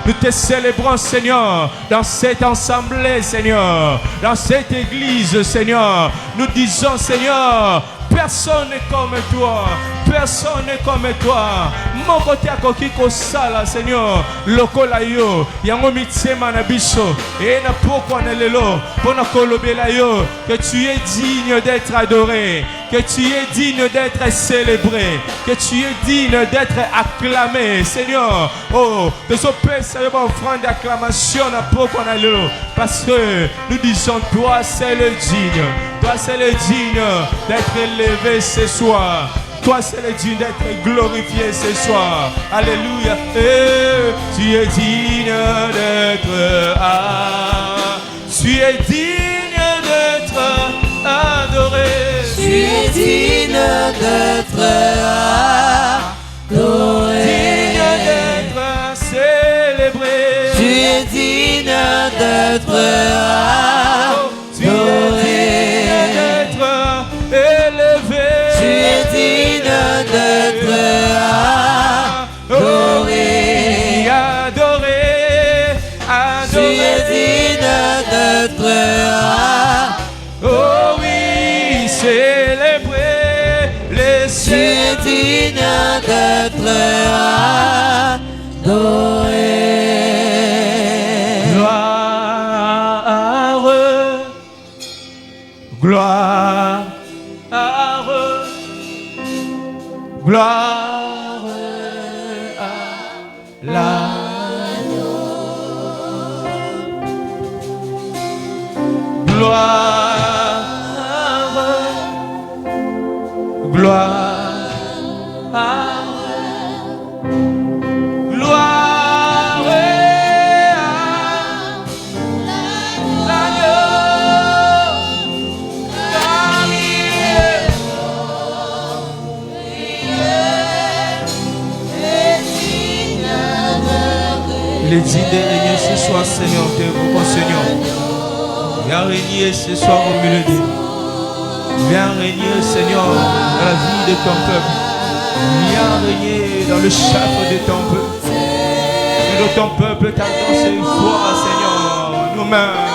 Nous te célébrons, Seigneur, dans cette assemblée, Seigneur, dans cette église, Seigneur. Nous disons, Seigneur, personne n'est comme toi. Personne n'est comme toi. Mon côté à Kokiko Sala, Seigneur. Lokola yo. Yango mitsema na biso. Et na pourquoi on est là. Pour na kolobela yo. Que tu es digne d'être adoré. Que tu es digne d'être célébré. Que tu es digne d'être acclamé. Seigneur. Oh. Que ce père c'est une offrande d'acclamation na pourquoi on est là. Parce que nous disons, toi c'est le digne. Toi c'est le digne d'être élevé ce soir. Toi c'est le digne d'être glorifié ce soir. Alléluia. Et tu es digne d'être tu es digne d'être adoré. Tu es digne d'être adoré. Digne d'être célébré. Tu es digne d'être adoré. Tu es digne d'être élevé. Tu es digne d'être adoré. Adoré, adoré. Tu es digne d'être adoré. Oh oui, célébrer les Tu es digne d'être adoré. Gloire, gloire à l'agneau. Gloire, gloire. Il est digne de régner ce soir, Seigneur, te invoquons, Seigneur. Viens régner ce soir au milieu de nous. Viens régner, Seigneur, dans la vie de ton peuple. Viens régner dans le châtre de ton peuple. Et de ton peuple t'attend ce soir, Seigneur, nous-mêmes.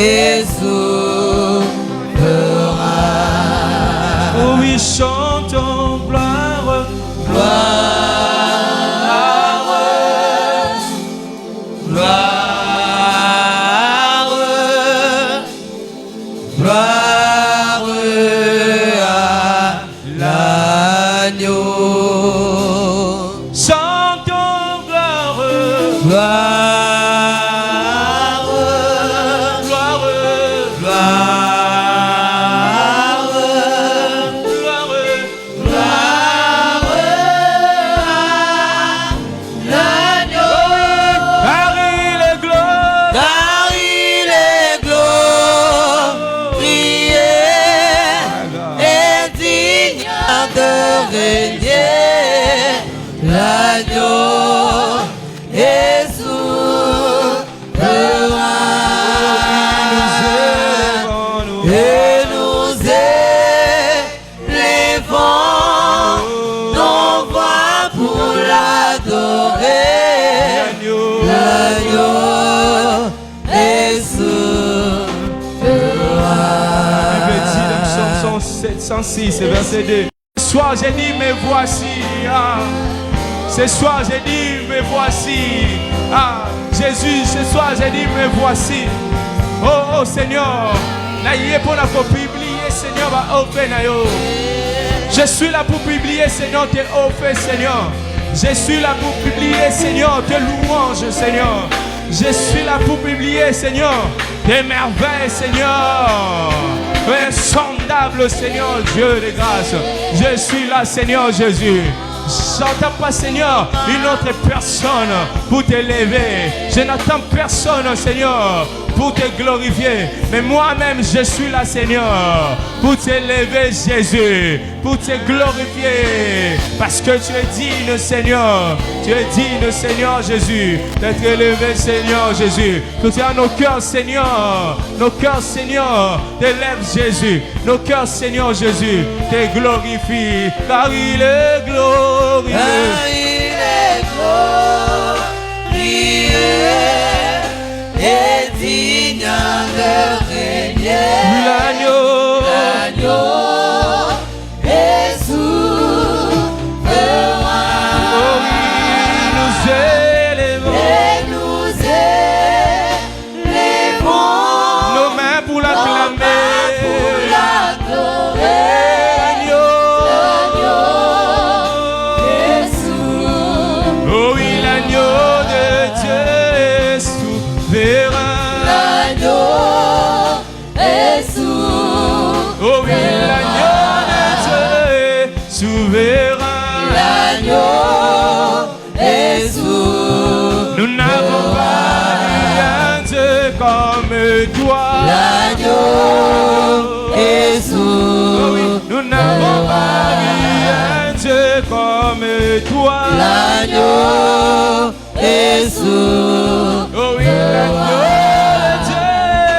Et souverain. Oh oui, chantons gloire, gloire, gloire, gloire à l'agneau. chantons gloire, Gloire. Et nous élevons 106, verset 2. Ce soir, j'ai dit, me voici. Ah. Ce soir, j'ai dit, me voici. Ah, Jésus, ce soir, j'ai dit, me voici. Oh, Seigneur. Seigneur, je suis là pour publier, Seigneur, tes offres, Seigneur. Je suis là pour publier, Seigneur, tes louanges, Seigneur. Je suis là pour publier, Seigneur, tes merveilles, Seigneur. Insondable, Seigneur, Dieu de grâce. Je suis là, Seigneur Jésus. J'entends pas, Seigneur, une autre personne pour t'élever. Je n'attends personne, Seigneur, pour te glorifier. Mais moi-même, je suis là, Seigneur, pour t'élever, Jésus, pour te glorifier. Parce que tu es digne, Seigneur. Tu es digne, Seigneur Jésus, d'être élevé, Seigneur Jésus. Tout est à nos cœurs, Seigneur. Nos cœurs, Seigneur, t'élève, Jésus. Nos cœurs, Seigneur Jésus, te glorifie. Car il est glorieux. Car il est glorieux et digne de régner. L'agneau est souverain. Oh oui, nous élevons Et nous élevons nos mains pour l'acclamer. pour l'adorer. Oh oui, l'agneau de Dieu est souverain. L'agneau est souverain. Oh oui, l'agneau de Dieu est souverain. L'agneau est souverain. Nous n'avons pas rien de comme toi. L'agneau est Oh oui, souverain. nous n'avons pas rien de comme toi. L'agneau est souverain. Oh oui, l'agneau de Dieu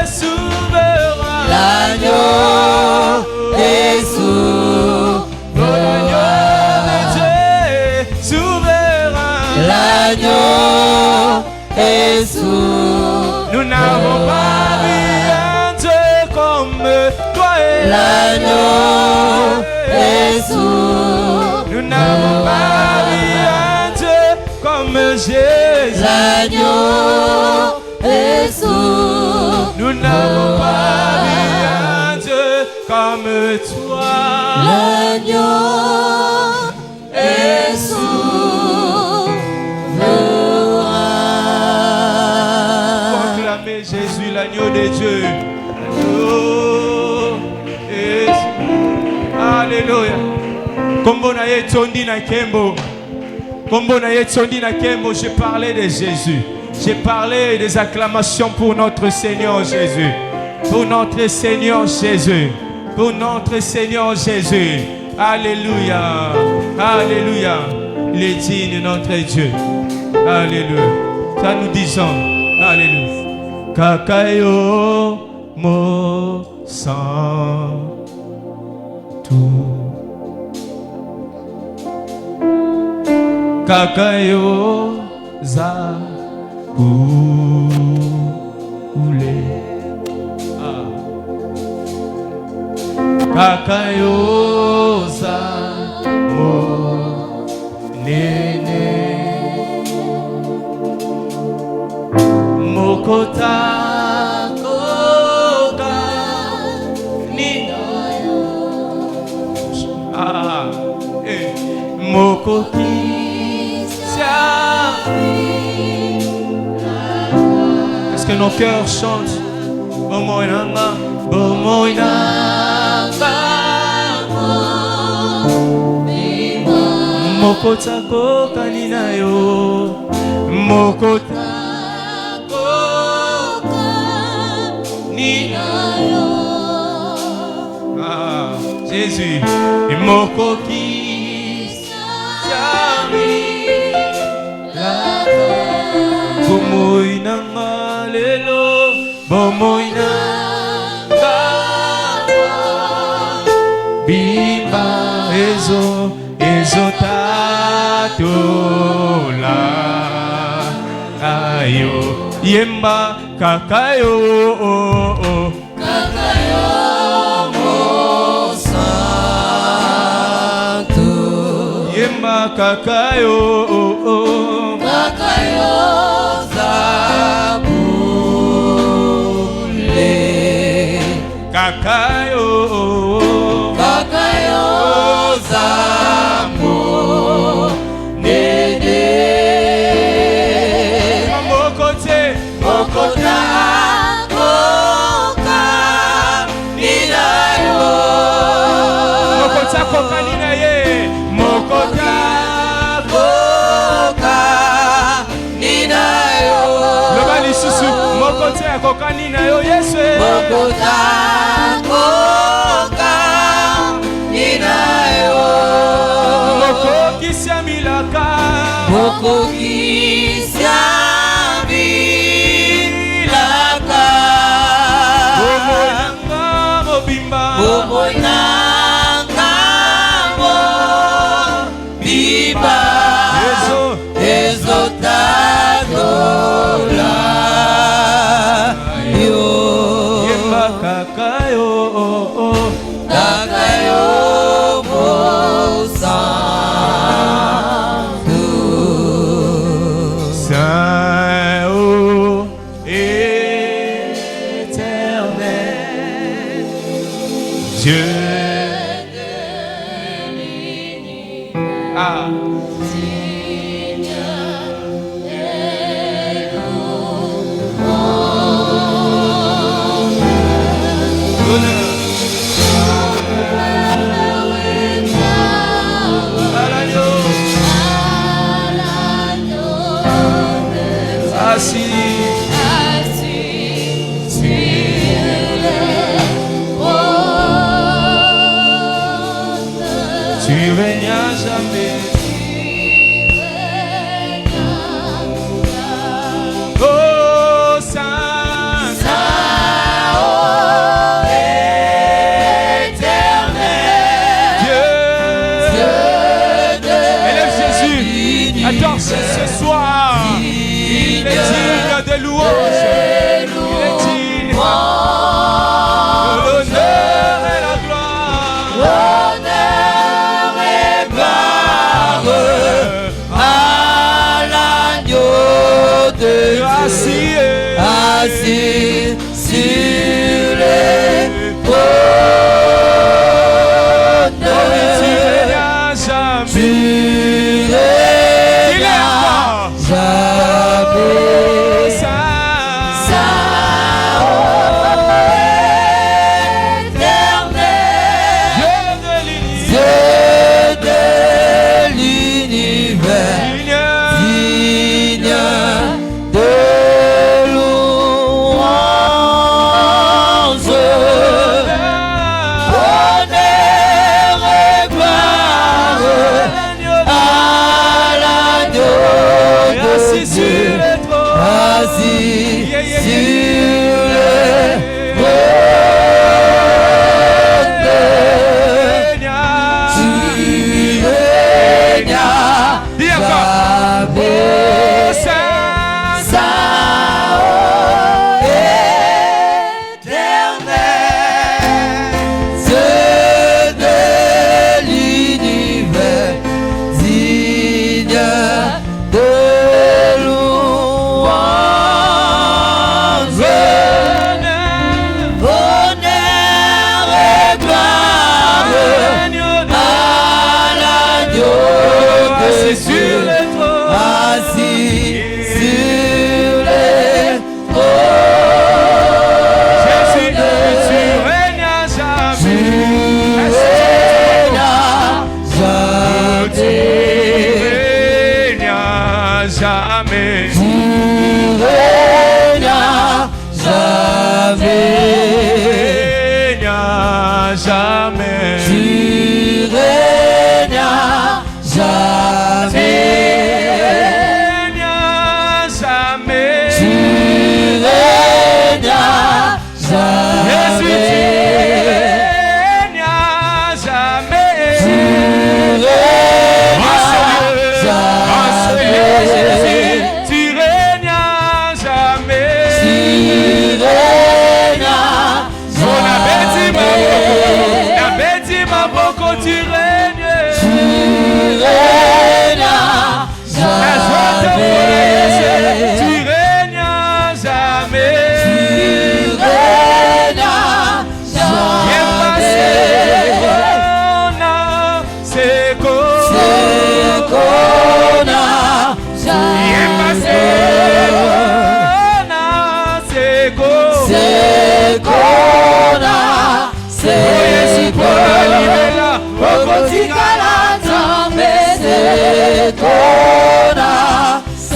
est souverain. L'agneau est souverain. Oh, l'agneau de Dieu est souverain. L'agneau est souverain. Nous n'avons pas rien de comme toi. L'agneau est souverain. Nous n'avons pas rien de comme Jésus. L'agneau est souverain. Nous n'avons pas rien de comme toi. L'agneau est souverain. Proclamez Jésus, l'agneau de Dieu. L'agneau est souverain. Alléluia. Kombo na ye tondi na kembo. Kombo na ye tondi na kembo. J'ai parlé de Jésus. J'ai parlé des acclamations pour notre Seigneur Jésus. Pour notre Seigneur Jésus. Pour notre Seigneur Jésus. Alléluia. Alléluia. Il est digne notre Dieu. Alléluia. Ça nous disons. Alléluia. Kakayo mo san tout. Kakayo za ule. Kakayo za mo nene. Mokota koka ninayo. Mokoki siafi. Est-ce que nos cœurs chantent? Bomoinanga, bomoinanga. Mokota koka ninayo. Mokota ah, Jésus, et mokoki sami bomoinanga lelo bomoinanga bimba ezo tatola ayo yemba kakayo Kakayo mo san Yemba kakayo, kakayo zabule, kakayo, kakayo zambo nene, mokote, mokota koka ninayo, mokota koka ninaye, mokota koka ninayo, lobali susu, mokota koka ninayo Yesu, mokota koka ninayo, mokoki siamilaka, mokoki siamilaka, omonanga mobimba, omonanga mobimba, ezotadola yo, yemba kakayo, kakayo mosantu, Saint, ô éternel, Dieu. Ah. Tu règnes à jamais. Oh Saint, Saint, ô éternel, Dieu. Dieu de Élève Jésus. Attends, ce soir, il est digne de louange. Il est digne de l'honneur et la gloire. l'honneur et gloire à l'agneau de Dieu, Assis, assis sur les trônes. tu règnes à jamais. Tu règnes à jamais. Saint, Saint, ô éternel, Dieu de l'univers. Dieu de l'univers, digne de louange, honneur et gloire à l'agneau de Assis sur Dieu, le trône. assis Yeah, yeah, sur yeah. le trône. Tu règnes à Dis encore. jamais. Saint, Saint, ô éternel, Dieu de l'univers, digne de louange, honneur et gloire à l'agneau de assis sur Dieu, le trône. assis sur les Jésus, trônes. tu règnes à Tu jamais. règnes à Tu jamais. règnes à jamais. Tu règnes à jamais. Règne à jamais. Tu règnes à jamais. Règne à jamais. Tu règnes à Jésus, tu jamais. règnes à jamais. Tu règnes Oh à Seigneur, Jésus, jamais. tu règnes à jamais. Tu règnes à On avait dit, jamais.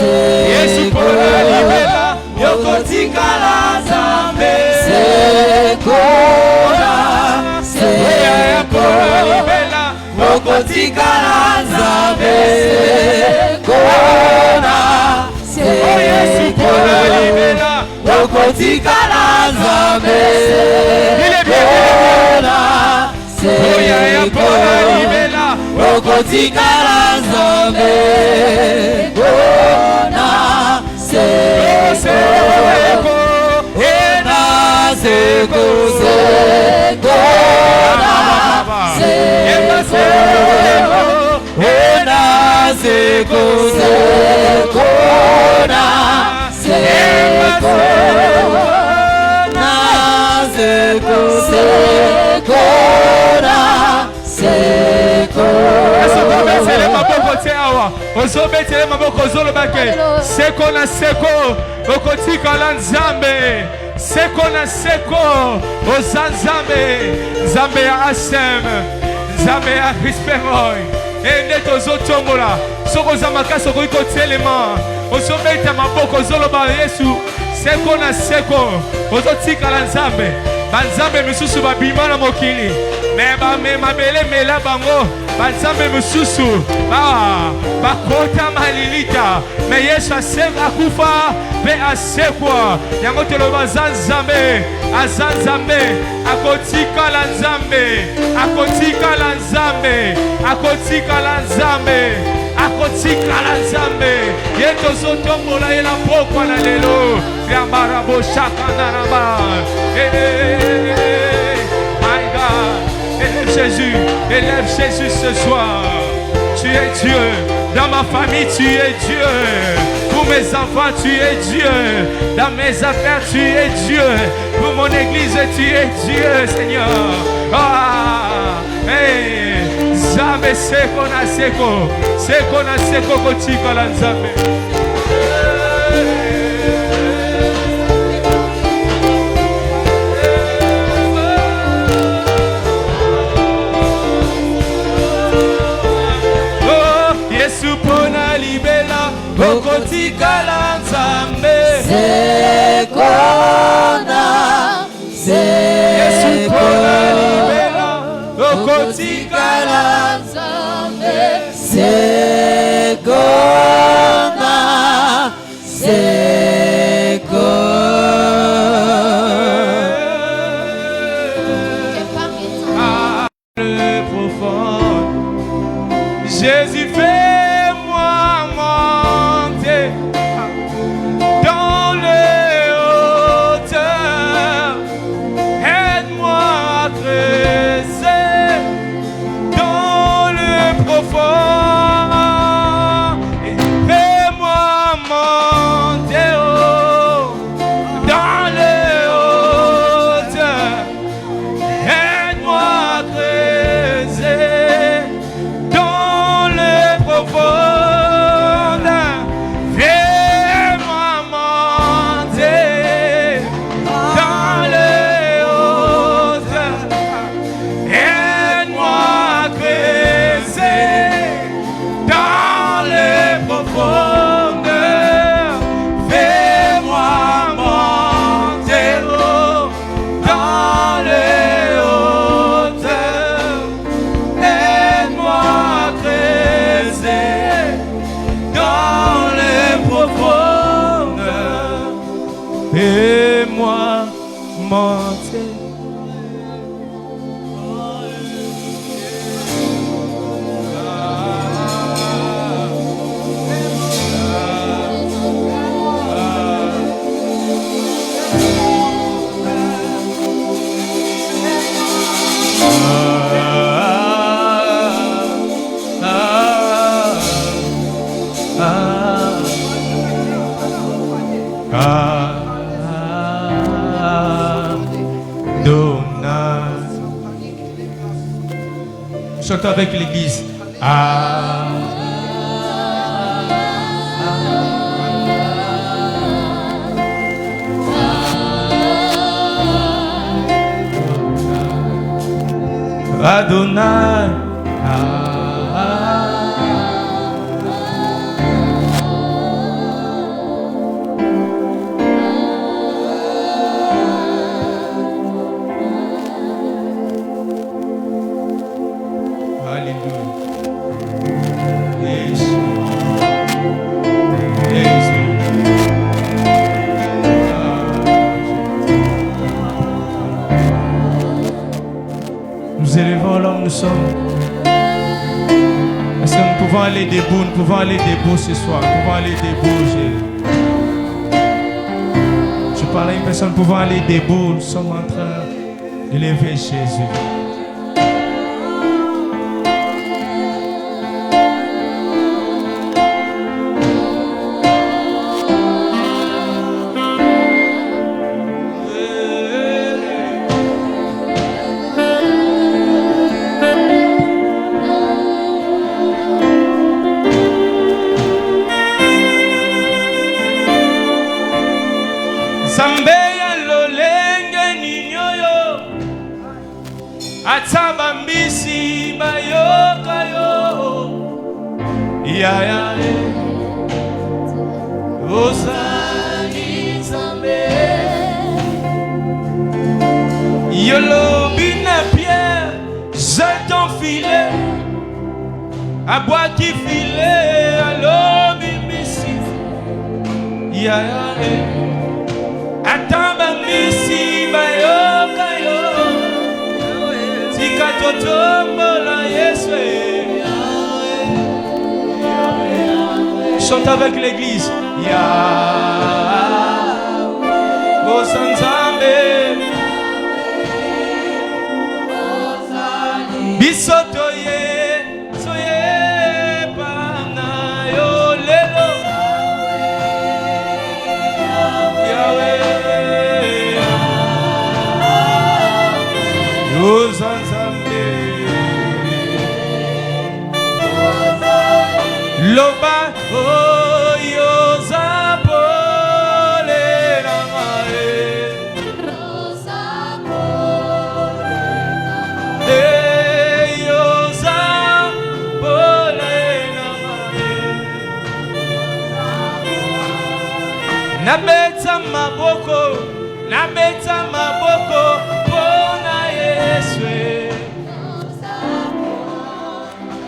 Yesu pona libela yokotikala Nzambe sekona pona libela yokotikala Nzambe sekona Yesu pona libela yokotikala Nzambe sekona pona libela yokotikala Nzambe sekona sekona ozobetele maboko ozolobake seko na seko okotikala Nzambe seko na seko oza Nzambe Nzambe ya Asem Nzambe ya Risperoy nde tozotombola soki oza makasi okoki kotelema ozobeta maboko ozoloba Yesu seko na seko ozotikala Nzambe banzambe misusu babima na mokili me mabele mela bango banzambe misusu bakota malilita me Yesu akufa mpe asekwa yango toloba aza Nzambe akotikala Nzambe akotikala Nzambe akotikala Nzambe akotikala Nzambe ye tozotombola ye na pokwa na lelo yamarabo shakanaraba my God, élève Jésus ce soir. Tu es Dieu. Dans ma famille, tu es Dieu. Pour mes enfants, tu es Dieu. Dans mes affaires, tu es Dieu. Pour mon église, tu es Dieu, Seigneur. Ah, hey, Nzambe seko na seko kotikala Nzambe. Pona libela okotikala Nzambe sekona Yesu pona libela okotikala Nzambe sekona le profond Jésus fait Fais-moi monter. Chantons avec l'église. Adonai. pouvons aller debout, nous pouvons aller debout ce soir, nous pouvons aller debout. Je parle à une personne, nous pouvons aller debout, nous sommes en train de lever Jésus. Atabambisi bayoka yo ya ya Ozali Nzambe Yolo bina Pierre jette ton filet à bois qui filet à l'obimisi ya ya Atabambisi bayoka yo Chante avec l'église. Yahweh, Ozanzambe, Bisotoye, Soye, Panayo, Lelo, Yahweh, Ozanzambe. Loba oyo zapole na mae yo zapole na mae nabeta maboko pona Yesu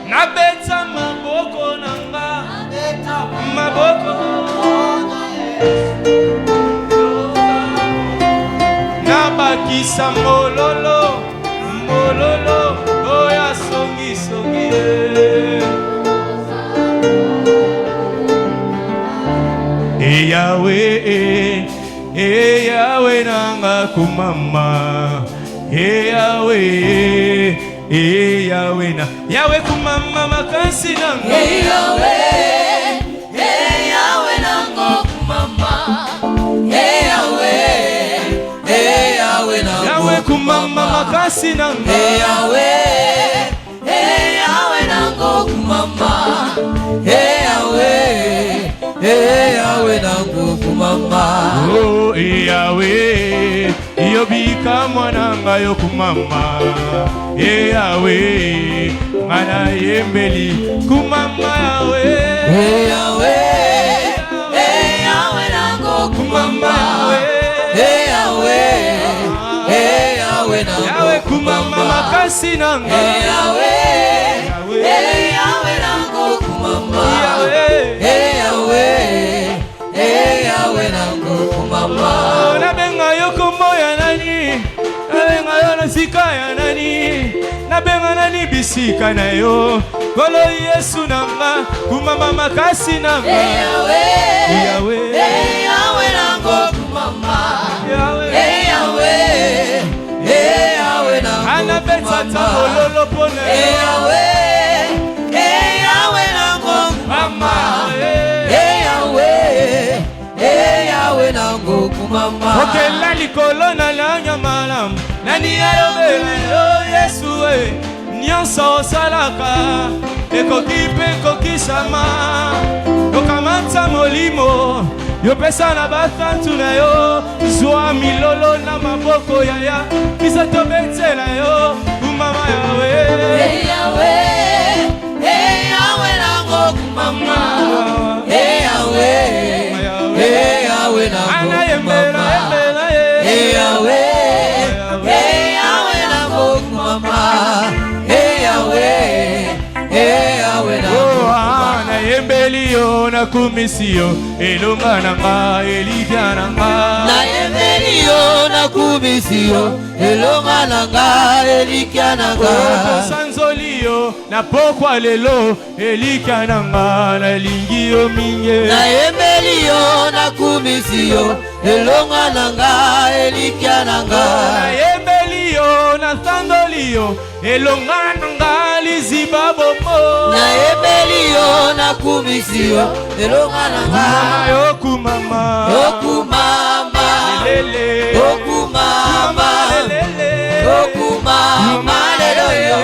nabeta maboko nanga maboko nabakisa mololo oya songi Yahweh nanga kumama Yahweh kumama makasi nanga Yahweh nango kumama Yahweh kumama makasi nanga Yahweh nango kumama Yahweh nango kumama Oh Yahweh Yobika mwananga yo kumama Yahweh Mana yembeli kumama Yahweh Yahweh nango kumama Yahweh kumama makasi nanga Yahweh nango kumama Yahweh nango kumama Nabenga yo kombo ya nani Nabenga yo na sika ya nani Nabenga nani bisika na yo Kolo Yesu nanga kumama makasi nanga Yahweh nango kumama Yahweh nango anabeta tamololo pone Yahweh nango kumama Yahweh nango kumama okela likolo na lanya malam nani ayobela yo Yesu nyonso osalaka ekoki mpe kokisama yokamata molimo yopesa na bafantu na yo zwa milolo na maboko yaya bisa tobetela yo kumama Yahweh Yahweh nango kumama Yahweh nango anayembela Yahweh nango kumama Yahweh nango nayembeli yo nakumisi yo elonga nanga elivya nanga nayembeli yo nakumisi yo elonga nanga elikya nanga natamboli yo na pokwa lelo elika nanga na lingi yo mingi nayembeli yo nakumisi yo elonga nanga elika nanga nayembeli yo natandoli yo elonga nanga liziba bomo nayembeli yo nakumisi yo elonga nanga kumama okumama lele okumama lele okumama lelo yo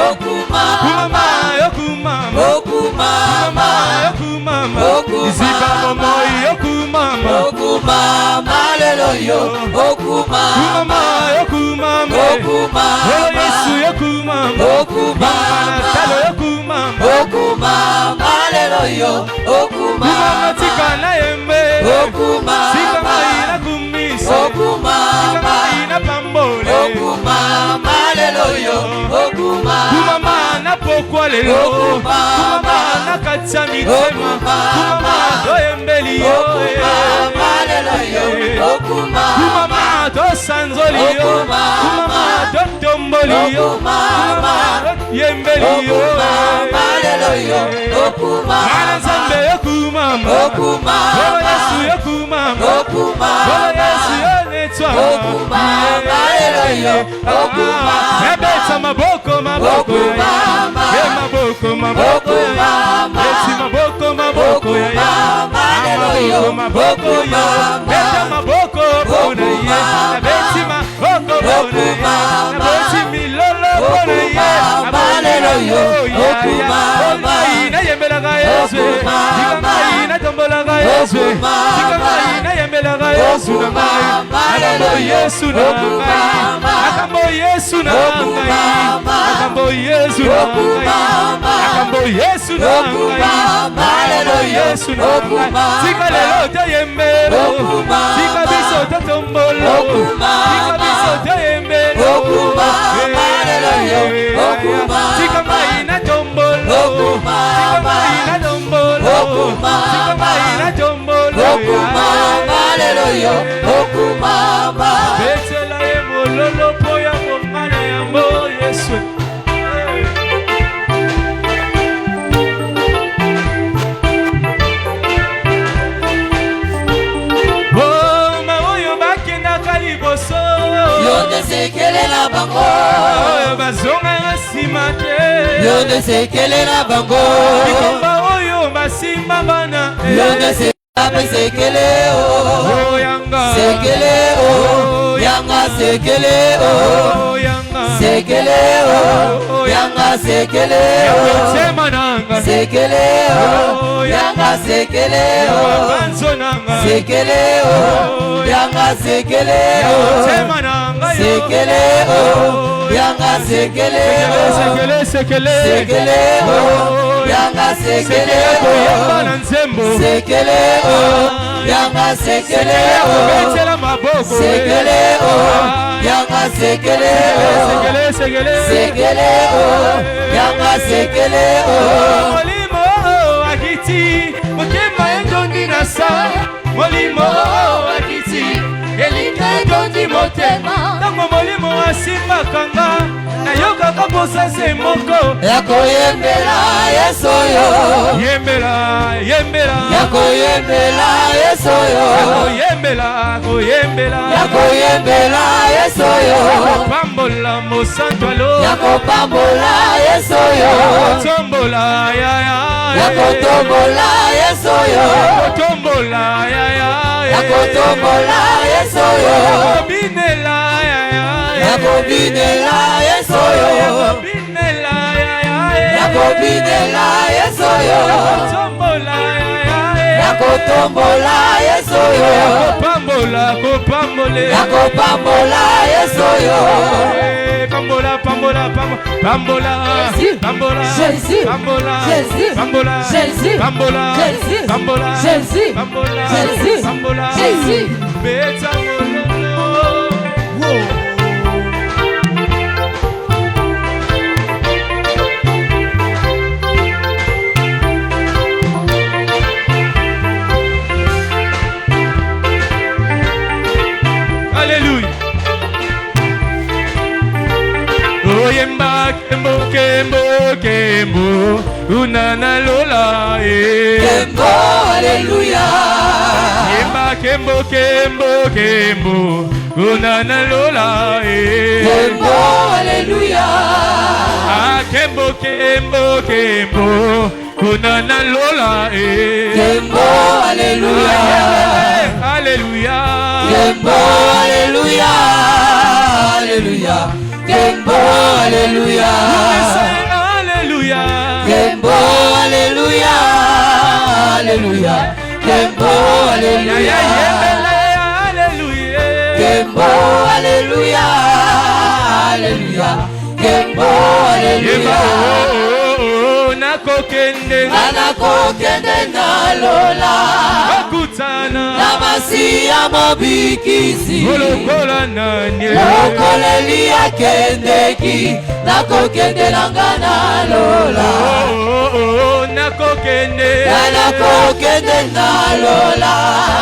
okumama okumama okumama liziba bomo okumama okumama lelo yo okumama okumama okumama Yesu okumama okumama talo okumama okumama lelo yo okumama tika na yembe okumama tika ina kumisa okumama ina pambole okumama lelo yo kumama na pokwa lelo kumama na katia mitema kumama doyembeli yo okumama lelo yo kumama dosanzoli yo kumama dotomboli yo kumama doyembeli yo lelo yo Mwana Nzambe okumama Yesu okumama Yesu onetwa lelo yo Ebeta maboko maboko maboko Eti maboko ya maboko ya Beta maboko bona ye Beti maboko bona ye Beti milolo bona ye lelo yo Ina yembelaga Yesu Ina tombolaga Yesu Ina yembelaga Yesu Akambo Yesu Akambo Yesu Akambo Yesu Akambo Yesu Akambo Yesu Tika lelo te yembelo Tika biso te tombolo Tika biso te yembelo Tika maina tombolo Tika maina tombolo Tika maina tombolo lelo yo okumama Betela emololo poya mongana ya mo Yesu sekelela bango bazonga nsima te yo nde sekelela bango bikomba oyo basimba bana yo nde sekele o yanga sekele o yanga sekele o sekele o yanga sekele o sekele o yanga sekele o sekele o yanga sekele o sekele o yanga sekele o sekele o yanga sekele o sekele o yanga sekele o sekele o yanga sekele o sekele o yanga sekele o molimo akiti motema endondi na sa molimo akiti elika endondi motema ntango molimo asimbakanga nayokaka posase moko yakoyembela yesu oyo yembela yakoyembela yesu oyo yakoyembela yesu oyo yakopambola mosantwalo yakopambola yesu oyo yakotombola yakotombola yesu oyo yakotombola yakotombola yesu oyo yakobinela yakobinela yesu oyo yakobinela yesu oyo yakotombola yesu oyo yakopambola yesu oyo pambola Jésus Jésus Jésus Jésus Jésus Jésus Yemba kembo kembo unana lola Kembo, Alléluia. Yemba kembo kembo kembo unana lola Kembo, Alléluia. Ah kembo kembo kembo unana lola Kembo, Alléluia. Alléluia Kembo, Alléluia. Alléluia. Kembo, Alléluia. Alléluia Kembo, Alléluia. Alléluia. Kembo, Alléluia. Kembo, Alléluia. Alléluia. Kembo, Alléluia. Nakokende na lola bakutana namasi ya mobikisi olokola nani lokoleli akendeki nakokendelanga na lola nakokende na lola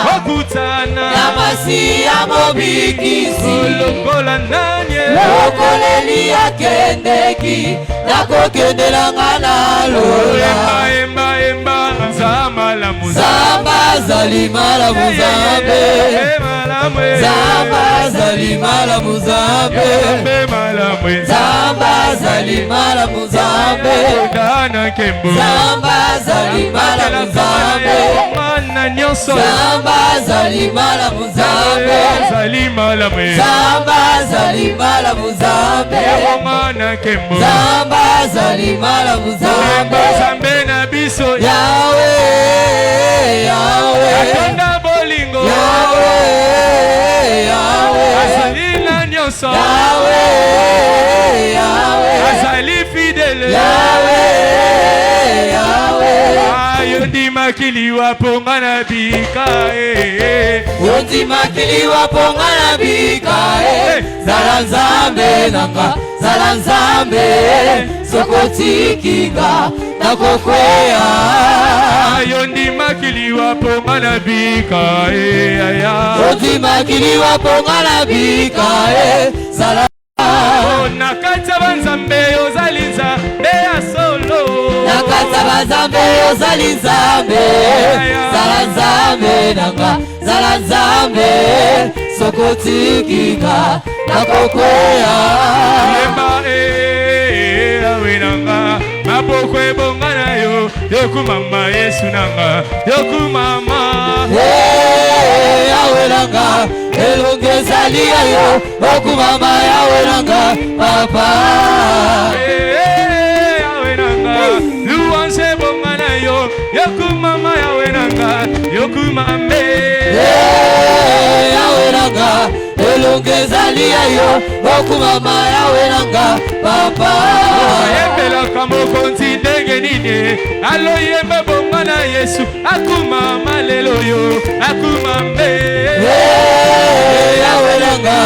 bakutana namasi ya mobikisi olokola nani lokoleli akendeki nakokendelanga na lola emba emba nzamba la Zamba zalimala muzambe Zamba zalimala muzambe Zamba zalimala muzambe Dana kembo Zamba zalimala muzambe Mana nyonso Zamba zalimala muzambe Zamba zalimala muzambe Mana kembo Zamba zalimala muzambe Zambe na biso Yahweh Yahweh Atonda bolingo Yahweh Yahweh Azali na nyonso Yahweh Yahweh Azali fidèle Yahweh Yahweh Ayondi makili waponga na bika Yondi makili waponga na bika Zala nzambe nanga Zala nzambe Sokotikinga Nakokwea Yondi makili waponga na bika Yondi makili waponga na bika Zala Nakata banzambe ozali nzambe ya solo Nakata banzambe ozali nzambe Zala nzambe nanga Zala nzambe Sokotikinga Nakokwea Yemba awe nanga Mapokwe bonga na yo Yoku mama Yesu nanga Yoku mama Yawe nanga Elonge zalia yo Yoku mama yawe nanga Papa Yawe nanga Luanse bonga na yo Yoku mama yawe nanga Yoku mame Yawe nanga Elonge zalia yo Yoku mama yawe nanga Papa Yembela kamoko ndenge nini Alo yemba bonga na Yesu Akuma malelo yo Akuma mbe Yawe nanga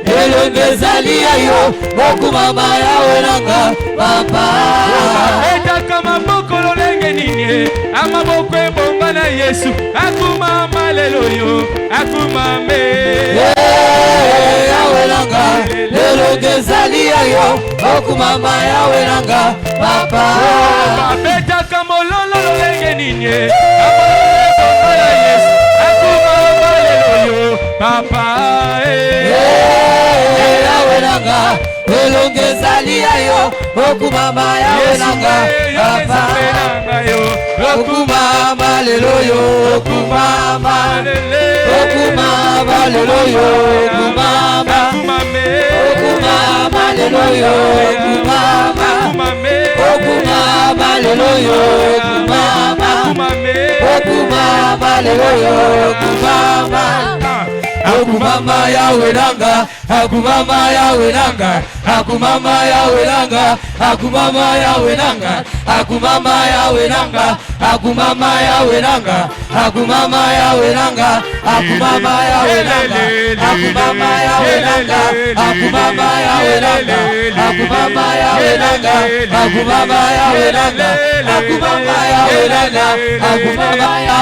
Elonge zalia yo Yoku mama yawe nanga Papa Eta kama boko lolenge nini Amaboko bonga na Yesu Akuma malelo yo Akuma mbe Yawe nanga Elonge zalia yo Yoku mama yawe nanga Papa Beta kama lolo lolenge nini Amaboko bonga na Yesu Akuma malelo yo Papa Yawe nanga Elonge zalia yo Yoku mama yawe nanga Papa Yoku mama lelo yo Yoku mama Yoku mama lelo yo Yoku mama Yoku mama lelo yo Yoku mama Yoku mama lelo yo Yoku mama Yoku mama lelo yo Yoku mama Akumama yawe nanga Akumama yawe nanga Akumama yawe nanga Akumama yawe nanga Akumama yawe nanga Akumama yawe nanga Akumama yawe nanga Akumama yawe nanga Akumama yawe nanga Akumama yawe nanga Akumama yawe nanga Akumama yawe nanga Akumama yawe nanga Akumama yawe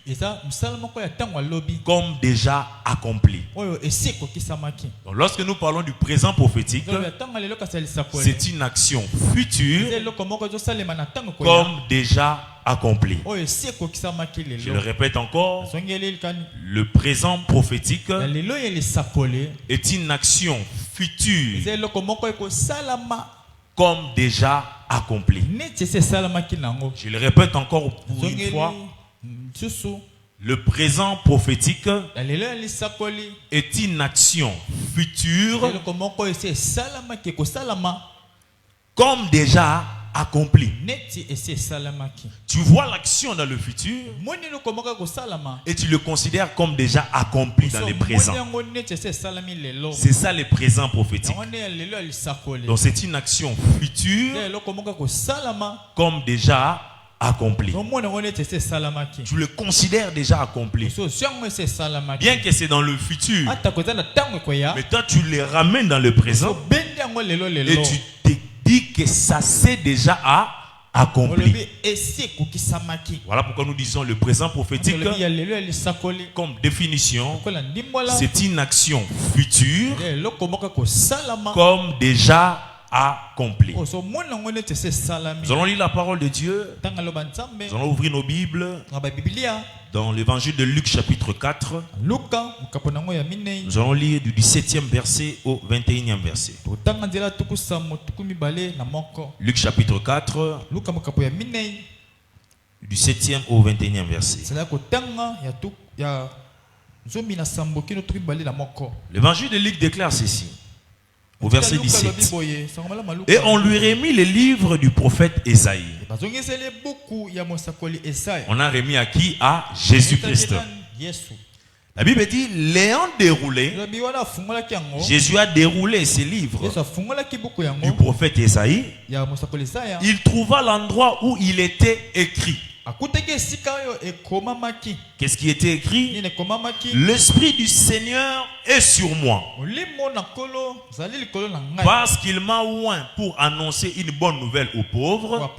comme déjà accompli. Donc lorsque nous parlons du présent prophétique, c'est une action future comme déjà accompli. Je le répète encore, le présent prophétique est une action future comme déjà accompli. Je le répète encore pour une fois, le présent prophétique est une action future comme déjà accompli. Tu vois l'action dans le futur et tu le considères comme déjà accompli dans le présent. C'est ça le présent prophétique. Donc c'est une action future comme déjà accompli. Tu le considères déjà accompli. Bien que c'est dans le futur, mais toi tu les ramènes dans le présent et tu te dis que ça c'est déjà accompli. Voilà pourquoi nous disons le présent prophétique comme définition, c'est une action future comme déjà accompli. Nous allons lire la parole de Dieu. Nous allons ouvrir nos Bibles dans l'évangile de Luc chapitre 4. Nous allons lire du 17e verset au 21e verset. Luc chapitre 4, du 7e au 21e verset. L'évangile de Luc déclare ceci. Au verset 17. Et on lui remis les livres du prophète Ésaïe. On a remis à qui? À Jésus-Christ. La Bible dit, l'ayant déroulé, Jésus a déroulé ces livres du prophète Ésaïe. Il trouva l'endroit où il était écrit. Qu'est-ce qui était écrit? L'Esprit du Seigneur est sur moi, parce qu'il m'a oint pour annoncer une bonne nouvelle aux pauvres.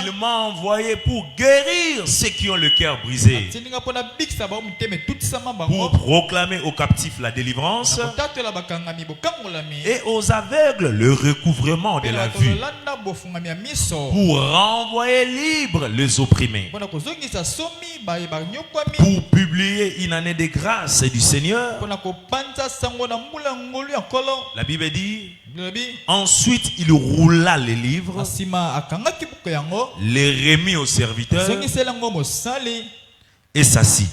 Il m'a envoyé pour guérir ceux qui ont le cœur brisé, pour proclamer aux captifs la délivrance et aux aveugles le recouvrement de la vue, pour renvoyer libres les opprimés, pour publier une année de grâce du Seigneur. La Bible dit, ensuite il roula les livres, les remit aux serviteurs et s'assit.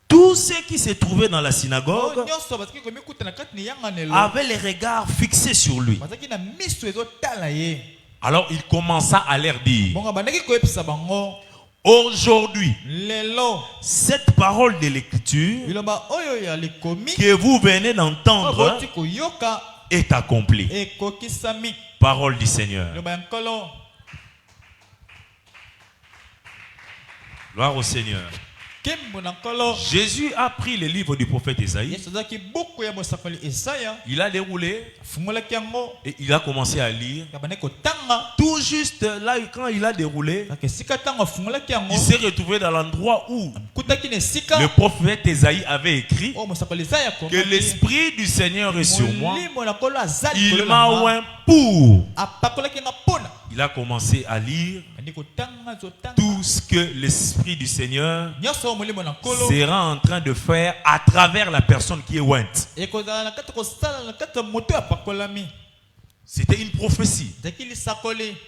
Tous ceux qui se trouvaient dans la synagogue avaient les regards fixés sur lui. Alors il commença à leur dire, aujourd'hui, cette parole de l'écriture que vous venez d'entendre est accomplie. Parole du Seigneur. Gloire au Seigneur. Jésus a pris le livre du prophète Ésaïe. Il a déroulé et il a commencé à lire. Tout juste là, quand il a déroulé, il s'est retrouvé dans l'endroit où le prophète Ésaïe avait écrit que l'Esprit du Seigneur est sur moi. Il m'a oint pour. Il a commencé à lire tout ce que l'Esprit du Seigneur sera en train de faire à travers la personne qui est ointe. C'était une prophétie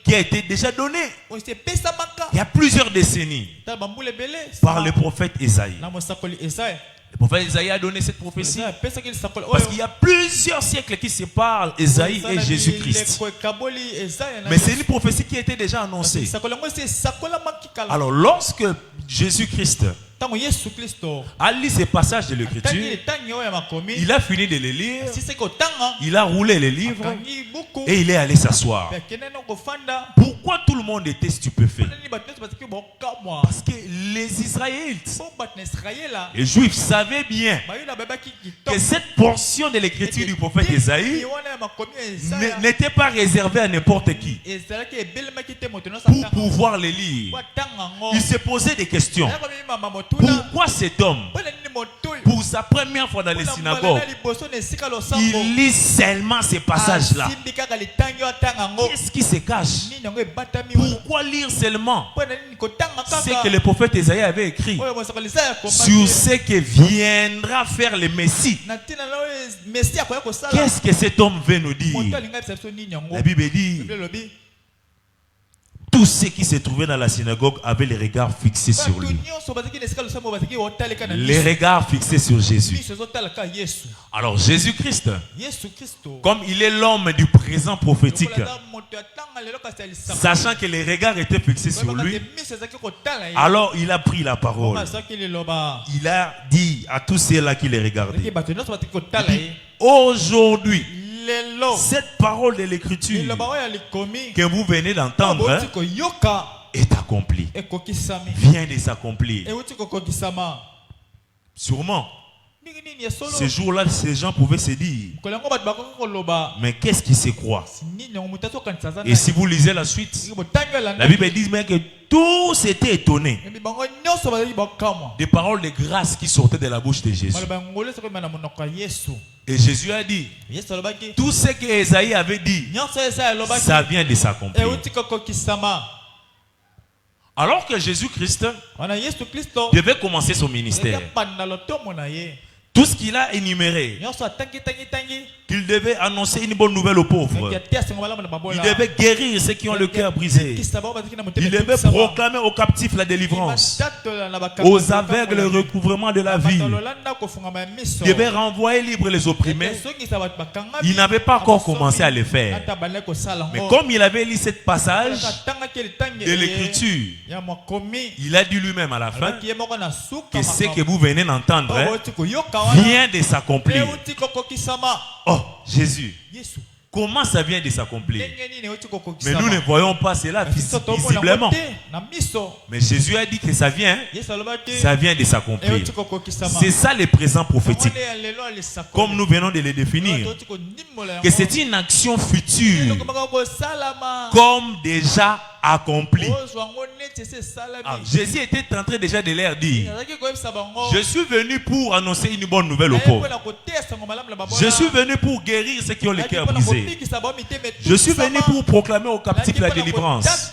qui a été déjà donnée il y a plusieurs décennies par le prophète Ésaïe. Le prophète Ésaïe a donné cette prophétie parce qu'il y a plusieurs siècles qui séparent Ésaïe et Jésus-Christ. Mais c'est une prophétie qui était déjà annoncée. Alors lorsque Jésus-Christ a lu ces passages de l'écriture, il a fini de les lire, il a roulé les livres et il est allé s'asseoir. Pourquoi tout le monde était stupéfait? Parce que les les Israélites, les Juifs savaient bien que cette portion de l'écriture du prophète Isaïe n'était pas réservée à n'importe qui pour pouvoir les lire. Ils se posaient des questions. Pourquoi cet homme, pour sa première fois dans les synagogues, il lit seulement ces passages-là? Qu'est-ce qui se cache? Pourquoi lire seulement ce que le prophète Isaïe avait écrit sur ce que viendra faire le Messie? Qu'est-ce que cet homme veut nous dire? La Bible dit: tous ceux qui se trouvaient dans la synagogue avaient les regards fixés sur lui. Les regards fixés sur Jésus. Alors Jésus-Christ, comme il est l'homme du présent prophétique, sachant que les regards étaient fixés sur lui, alors il a pris la parole. Il a dit à tous ceux-là qui les regardaient: aujourd'hui, cette parole de l'écriture que vous venez d'entendre est accomplie, vient de s'accomplir. Sûrement, ce jour-là, ces gens pouvaient se dire: mais qu'est-ce qui se croit? Et si vous lisez la suite, la Bible dit même que tous étaient étonnés des paroles de grâce qui sortaient de la bouche de Jésus. Et Jésus a dit: tout ce que Esaïe avait dit, ça vient de s'accomplir. Alors que Jésus-Christ devait commencer son ministère, tout ce qu'il a énuméré, qu'il devait annoncer une bonne nouvelle aux pauvres, il devait guérir ceux qui ont le cœur brisé, il devait proclamer aux captifs la délivrance, aux aveugles le recouvrement de la vie, il devait renvoyer libres les opprimés. Il n'avait pas encore commencé à le faire, mais comme il avait lu cette passage de l'écriture, il a dit lui-même à la fin que ce que vous venez d'entendre vient de s'accomplir. Oh, Jésus, comment ça vient de s'accomplir? Mais nous ne voyons pas cela visiblement. Mais Jésus a dit que ça vient de s'accomplir. C'est ça le présent prophétique, comme nous venons de le définir, que c'est une action future comme déjà accompli. Jésus était en train déjà de leur dire: je suis venu pour annoncer une bonne nouvelle aux pauvres. Je suis venu pour guérir ceux qui ont le cœur brisé. Je suis venu pour proclamer aux captifs la délivrance.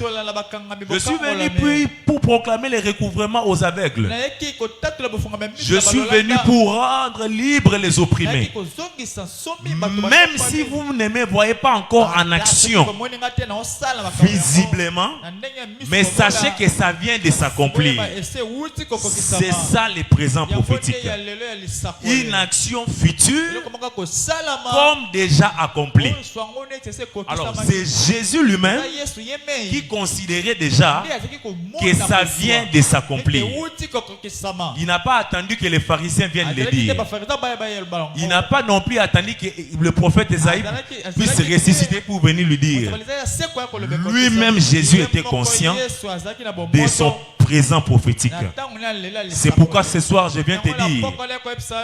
Je suis venu pour proclamer le recouvrement aux aveugles. Je suis venu pour rendre libres les opprimés. Même si vous ne me voyez pas encore en action visiblement, mais sachez que ça vient de s'accomplir. C'est ça le présent prophétique. Une action future comme déjà accomplie. Alors c'est Jésus lui-même qui considérait déjà que ça vient de s'accomplir. Il n'a pas attendu que les pharisiens viennent le dire. Il n'a pas non plus attendu que le prophète Esaïe puisse ressusciter pour venir lui dire. Lui-même Jésus était conscient de son présent prophétique. C'est pourquoi ce soir je viens te dire: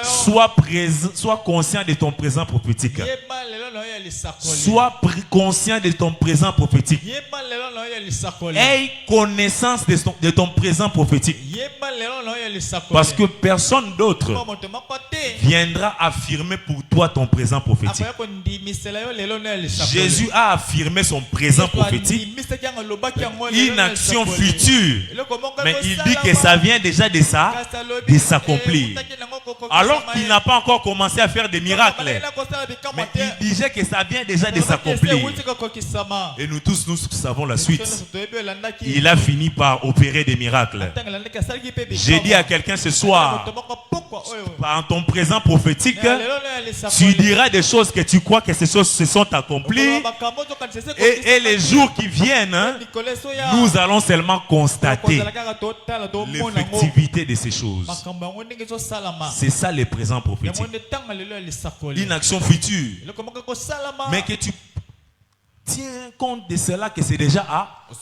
sois conscient de ton présent prophétique. Sois conscient de ton présent prophétique. Aie connaissance de ton présent prophétique. Parce que personne d'autre viendra affirmer pour toi ton présent prophétique. Jésus a affirmé son présent prophétique, une action future, mais il dit que ça vient déjà de s'accomplir. Alors qu'il n'a pas encore commencé à faire des miracles, mais il disait que ça vient déjà de s'accomplir. Et nous tous, nous savons la suite. Il a fini par opérer des miracles. J'ai dit à quelqu'un ce soir, en ton présent prophétique, tu diras des choses que tu crois que ces choses se sont accomplies, et les jours qui viennent, nous allons seulement constater l'effectivité de ces choses. C'est ça le présent prophétique. Une action future, mais que tu tiens compte de cela, que c'est déjà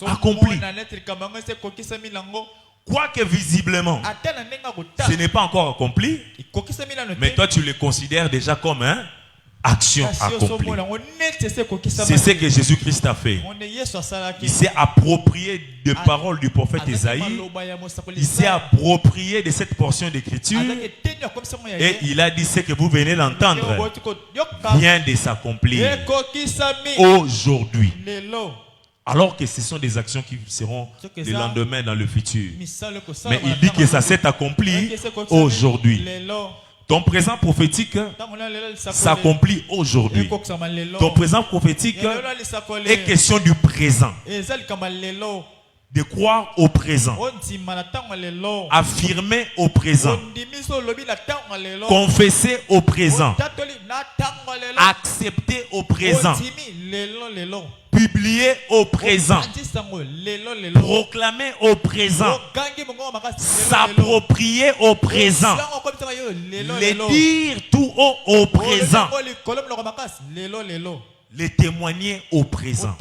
accompli. Quoique visiblement, ce n'est pas encore accompli, mais toi tu le considères déjà comme une action accomplie. C'est ce que Jésus-Christ a fait. Il s'est approprié des paroles du prophète Isaïe. Il s'est approprié de cette portion d'écriture. Et il a dit ce que vous venez d'entendre vient de s'accomplir aujourd'hui. Alors que ce sont des actions qui seront le lendemain dans le futur. Mais il dit que ça s'est accompli aujourd'hui. Ton présent prophétique s'accomplit aujourd'hui. Ton présent prophétique est question du présent. De croire au présent. Affirmer au présent. Confesser au présent. Accepter au présent. Publier au présent. Proclamer au présent. S'approprier au présent. Les dire tout haut au présent. Les témoigner au présent.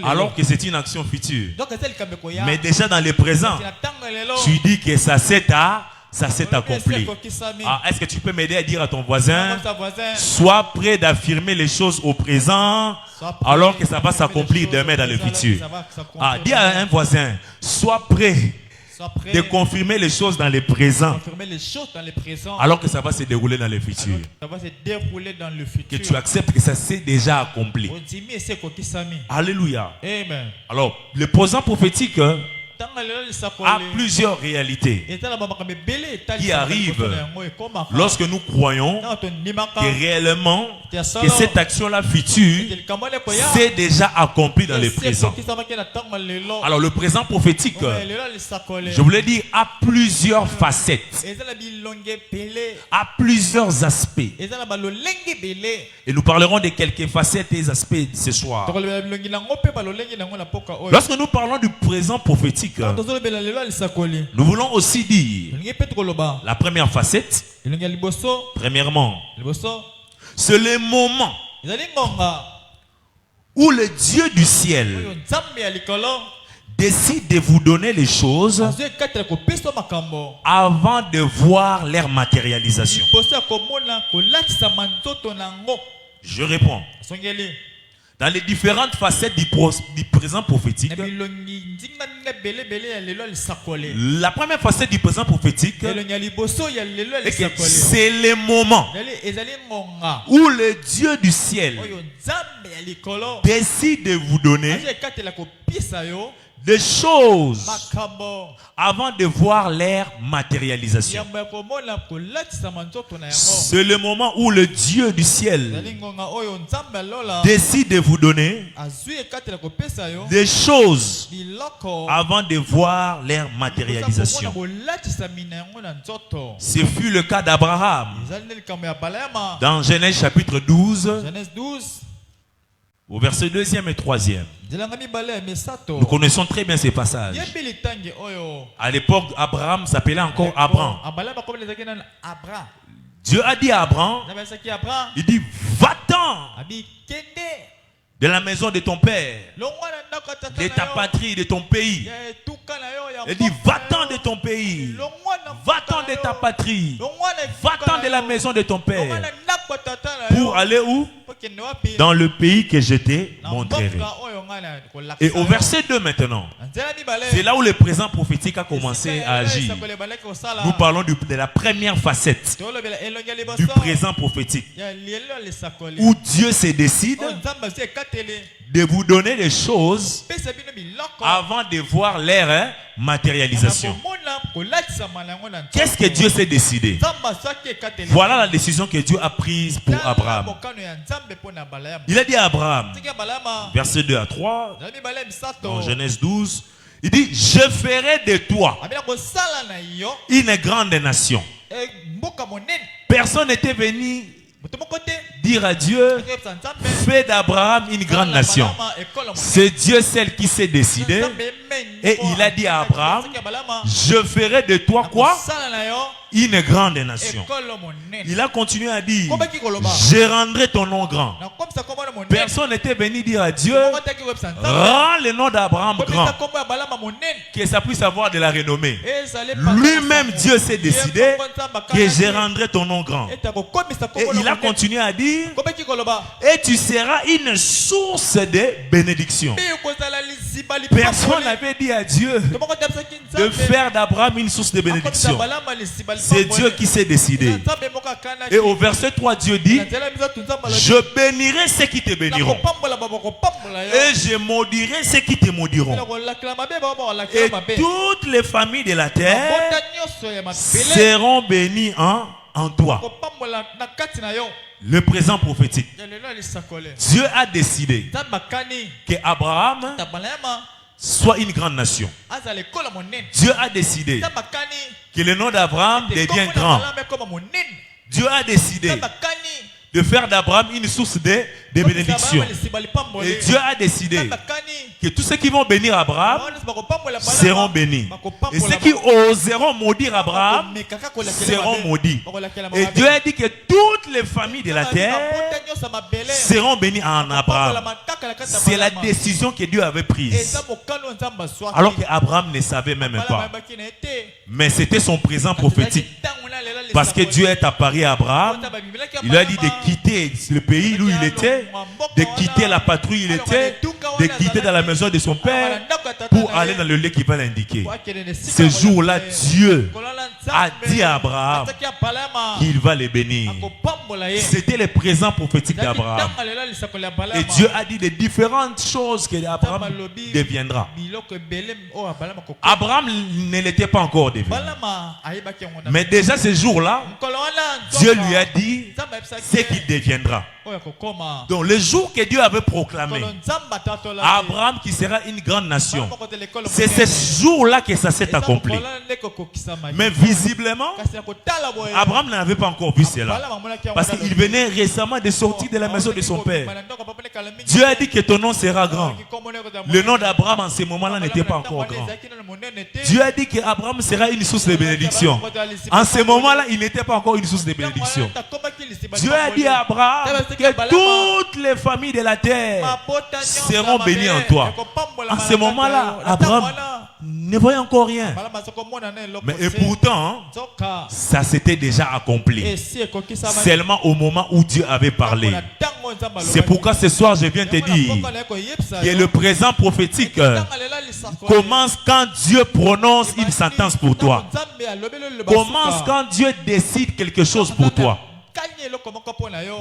Alors que c'est une action future. Mais déjà dans le présent, tu dis que ça s'est accompli. Est-ce que tu peux m'aider à dire à ton voisin, sois prêt d'affirmer les choses au présent alors que ça va s'accomplir demain dans le futur. Dis à un voisin, sois prêt de confirmer les choses dans le présent alors que ça va se dérouler dans le futur. Que tu acceptes que ça s'est déjà accompli. Alléluia. Amen. Alors, le présent prophétique a plusieurs réalités qui arrivent lorsque nous croyons que réellement que cette action-là future s'est déjà accomplie dans le présent. Alors le présent prophétique, je voulais dire, a plusieurs facettes, a plusieurs aspects. Et nous parlerons de quelques facettes et aspects ce soir. Lorsque nous parlons du présent prophétique, nous voulons aussi dire la première facette. Premièrement, c'est le moment où le Dieu du ciel décide de vous donner les choses avant de voir leur matérialisation. Je réponds. Dans les différentes facettes du présent prophétique, la première facette du présent prophétique est que c'est le moment où le Dieu du ciel décide de vous donner des choses avant de voir leur matérialisation. C'est le moment où le Dieu du ciel décide de vous donner des choses avant de voir leur matérialisation. Ce fut le cas d'Abraham dans Genèse chapitre 12. Au verset 2e et 3e. Nous connaissons très bien ces passages. À l'époque, Abraham s'appelait encore Abraham. Dieu a dit à Abraham, il dit, va-t'en de la maison de ton père, de ta patrie, de ton pays. Il dit, va-t'en de ton pays, va-t'en de ta patrie, va-t'en de la maison de ton père. Pour aller où? Dans le pays que je t'ai montré. Et au verset 2 maintenant, c'est là où le présent prophétique a commencé à agir. Nous parlons de la première facette du présent prophétique, où Dieu se décide de vous donner des choses avant de voir leur matérialisation. Qu'est-ce que Dieu s'est décidé? Voilà la décision que Dieu a prise pour Abraham. Il a dit à Abraham, verset 2 à 3, dans Genèse 12, il dit, je ferai de toi une grande nation. Personne n'était venu dire à Dieu, fais d'Abraham une grande nation. C'est Dieu seul qui s'est décidé. Et il a dit à Abraham, je ferai de toi quoi? une grande nation. Il a continué à dire, je rendrai ton nom grand. Personne n'était venu dire à Dieu, rends le nom d'Abraham grand, que ça puisse avoir de la renommée. Lui-même, Dieu s'est décidé que je rendrai ton nom grand. Et il a continué à dire, et tu seras une source de bénédiction. Personne n'avait dit à Dieu de faire d'Abraham une source de bénédiction. C'est Dieu qui s'est décidé. Et au verset 3, Dieu dit, je bénirai ceux qui te béniront. Et je maudirai ceux qui te maudiront. Et toutes les familles de la terre seront bénies en toi. Le présent prophétique. Dieu a décidé que Abraham soit une grande nation. Dieu a décidé que le nom d'Abraham devienne grand. Dieu a décidé de faire d'Abraham une source de bénédiction. Et Dieu a décidé que tous ceux qui vont bénir Abraham seront bénis. Et ceux qui oseront maudire Abraham seront maudits. Et Dieu a dit que toutes les familles de la terre seront bénies en Abraham. C'est la décision que Dieu avait prise. Alors qu'Abraham ne savait même pas. Mais c'était son présent prophétique. Parce que Dieu est apparu à Abraham. Il lui a dit de quitter le pays où il était, de quitter la patrie où il était, de quitter dans la maison de son père pour aller dans le lieu qu'il va l'indiquer. Ce jour-là, Dieu a dit à Abraham qu'il va les bénir. C'était le présent prophétique d'Abraham. Et Dieu a dit de différentes choses que Abraham deviendra. Abraham ne l'était pas encore devenu. Mais déjà ce jour-là, Dieu lui a dit ce qu'il deviendra. Donc le jour que Dieu avait proclamé Abraham qui sera une grande nation, c'est ce jour-là que ça s'est accompli. Mais visiblement, Abraham n'avait pas encore vu cela. Parce qu'il venait récemment de sortir de la maison de son père. Dieu a dit que ton nom sera grand. Le nom d'Abraham en ce moment-là n'était pas encore grand. Dieu a dit qu'Abraham sera une source de bénédiction. En ce moment-là, il n'était pas encore une source de bénédiction. Dieu a dit à Abraham que toutes les familles de la terre seront bénies en toi. En ce moment-là, Abraham ne voyait encore rien. Mais et pourtant, ça s'était déjà accompli. Seulement au moment où Dieu avait parlé. C'est pourquoi ce soir, je viens te dire que le présent prophétique commence quand Dieu prononce une sentence pour toi. Commence quand Dieu décide quelque chose pour toi.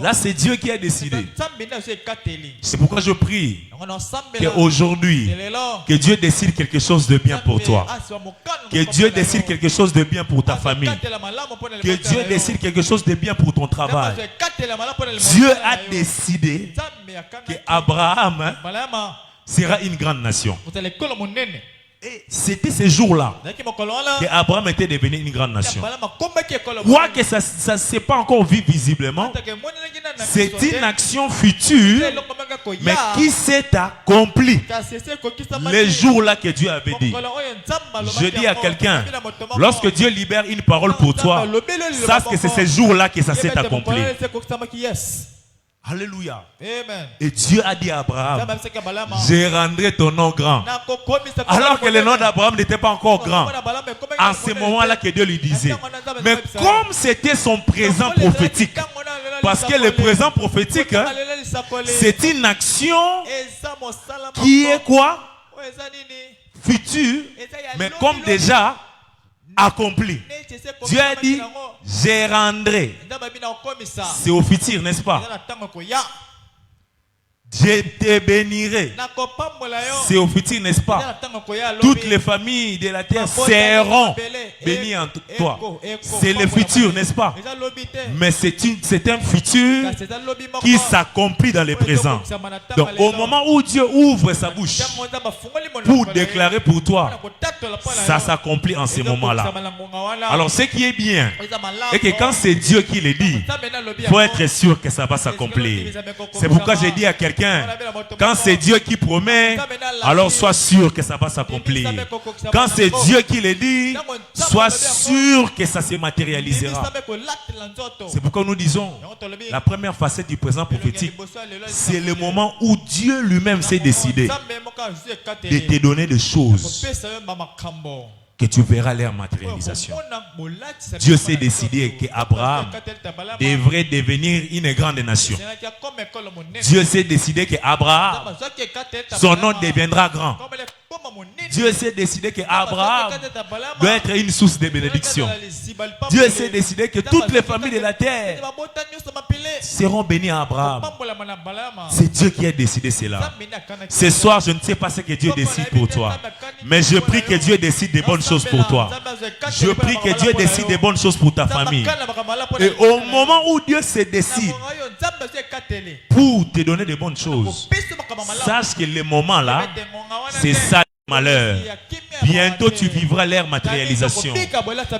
Là, c'est Dieu qui a décidé. C'est pourquoi je prie qu'aujourd'hui, que Dieu décide quelque chose de bien pour toi. Que Dieu décide quelque chose de bien pour ta famille. Que Dieu décide quelque chose de bien pour ton travail. Dieu a décidé que Abraham sera une grande nation. Et c'était ce jour-là qu'Abraham était devenu une grande nation. Quoique ça ne s'est pas encore vu visiblement, c'est une action future, mais qui s'est accomplie le jour-là que Dieu avait dit. Je dis à quelqu'un, lorsque Dieu libère une parole pour toi, sache que c'est ce jour-là que ça s'est accompli. Alléluia. Amen. Et Dieu a dit à Abraham, je rendrai ton nom grand. Alors que le nom d'Abraham n'était pas encore grand. En ce moment-là que Dieu lui disait. Mais comme c'était son présent prophétique, parce que le présent prophétique, c'est une action qui est quoi? Future, mais comme déjà accompli. Dieu a dit, je rendrai. C'est au futur, n'est-ce pas? Je te bénirai. C'est au futur, n'est-ce pas? Toutes les familles de la terre seront bénies en toi. C'est le futur, n'est-ce pas? Mais c'est un futur qui s'accomplit dans le présent. Donc au moment où Dieu ouvre sa bouche pour déclarer pour toi, ça s'accomplit en ce moment-là. Alors ce qui est bien, et que quand c'est Dieu qui le dit, il faut être sûr que ça va s'accomplir. C'est pourquoi j'ai dit à quelqu'un, quelqu'un, quand c'est Dieu qui promet, alors sois sûr que ça va s'accomplir. Quand c'est Dieu qui le dit, sois sûr que ça se matérialisera. C'est pourquoi nous disons, la première facette du présent prophétique, c'est le moment où Dieu lui-même s'est décidé de te donner des choses que tu verras leur matérialisation. Dieu s'est décidé qu'Abraham devrait devenir une grande nation. Dieu s'est décidé qu'Abraham, son nom deviendra grand. Dieu s'est décidé qu'Abraham doit être une source de bénédiction. Dieu s'est décidé que toutes les familles de la terre seront bénies à Abraham. C'est Dieu qui a décidé cela. Ce soir, je ne sais pas ce que Dieu décide pour toi, mais je prie que Dieu décide des bonnes choses pour toi. Je prie que Dieu décide des bonnes choses pour ta famille. Et au moment où Dieu se décide pour te donner des bonnes choses, sache que le moment là, c'est ça le malheur. Bientôt tu vivras leur matérialisation.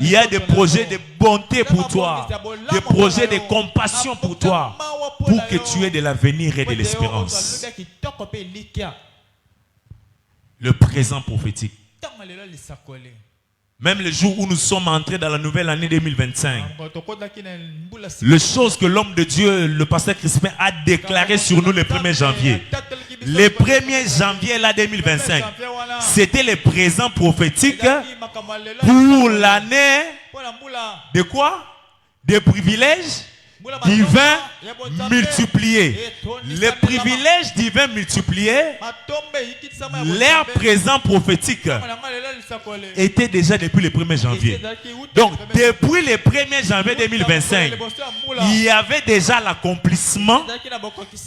Il y a des projets de bonté pour toi, des projets de compassion pour toi, pour que tu aies de l'avenir et de l'espérance. Le présent prophétique. Même le jour où nous sommes entrés dans la nouvelle année 2025, les choses que l'homme de Dieu, le pasteur Crispin, a déclaré sur nous le 1er janvier. Le 1er janvier là 2025, c'était le présent prophétique pour l'année de quoi? Des privilèges divins multipliés. Les privilèges divins multipliés, leur présent prophétique était déjà depuis le 1er janvier. Donc, depuis le 1er janvier 2025, il y avait déjà l'accomplissement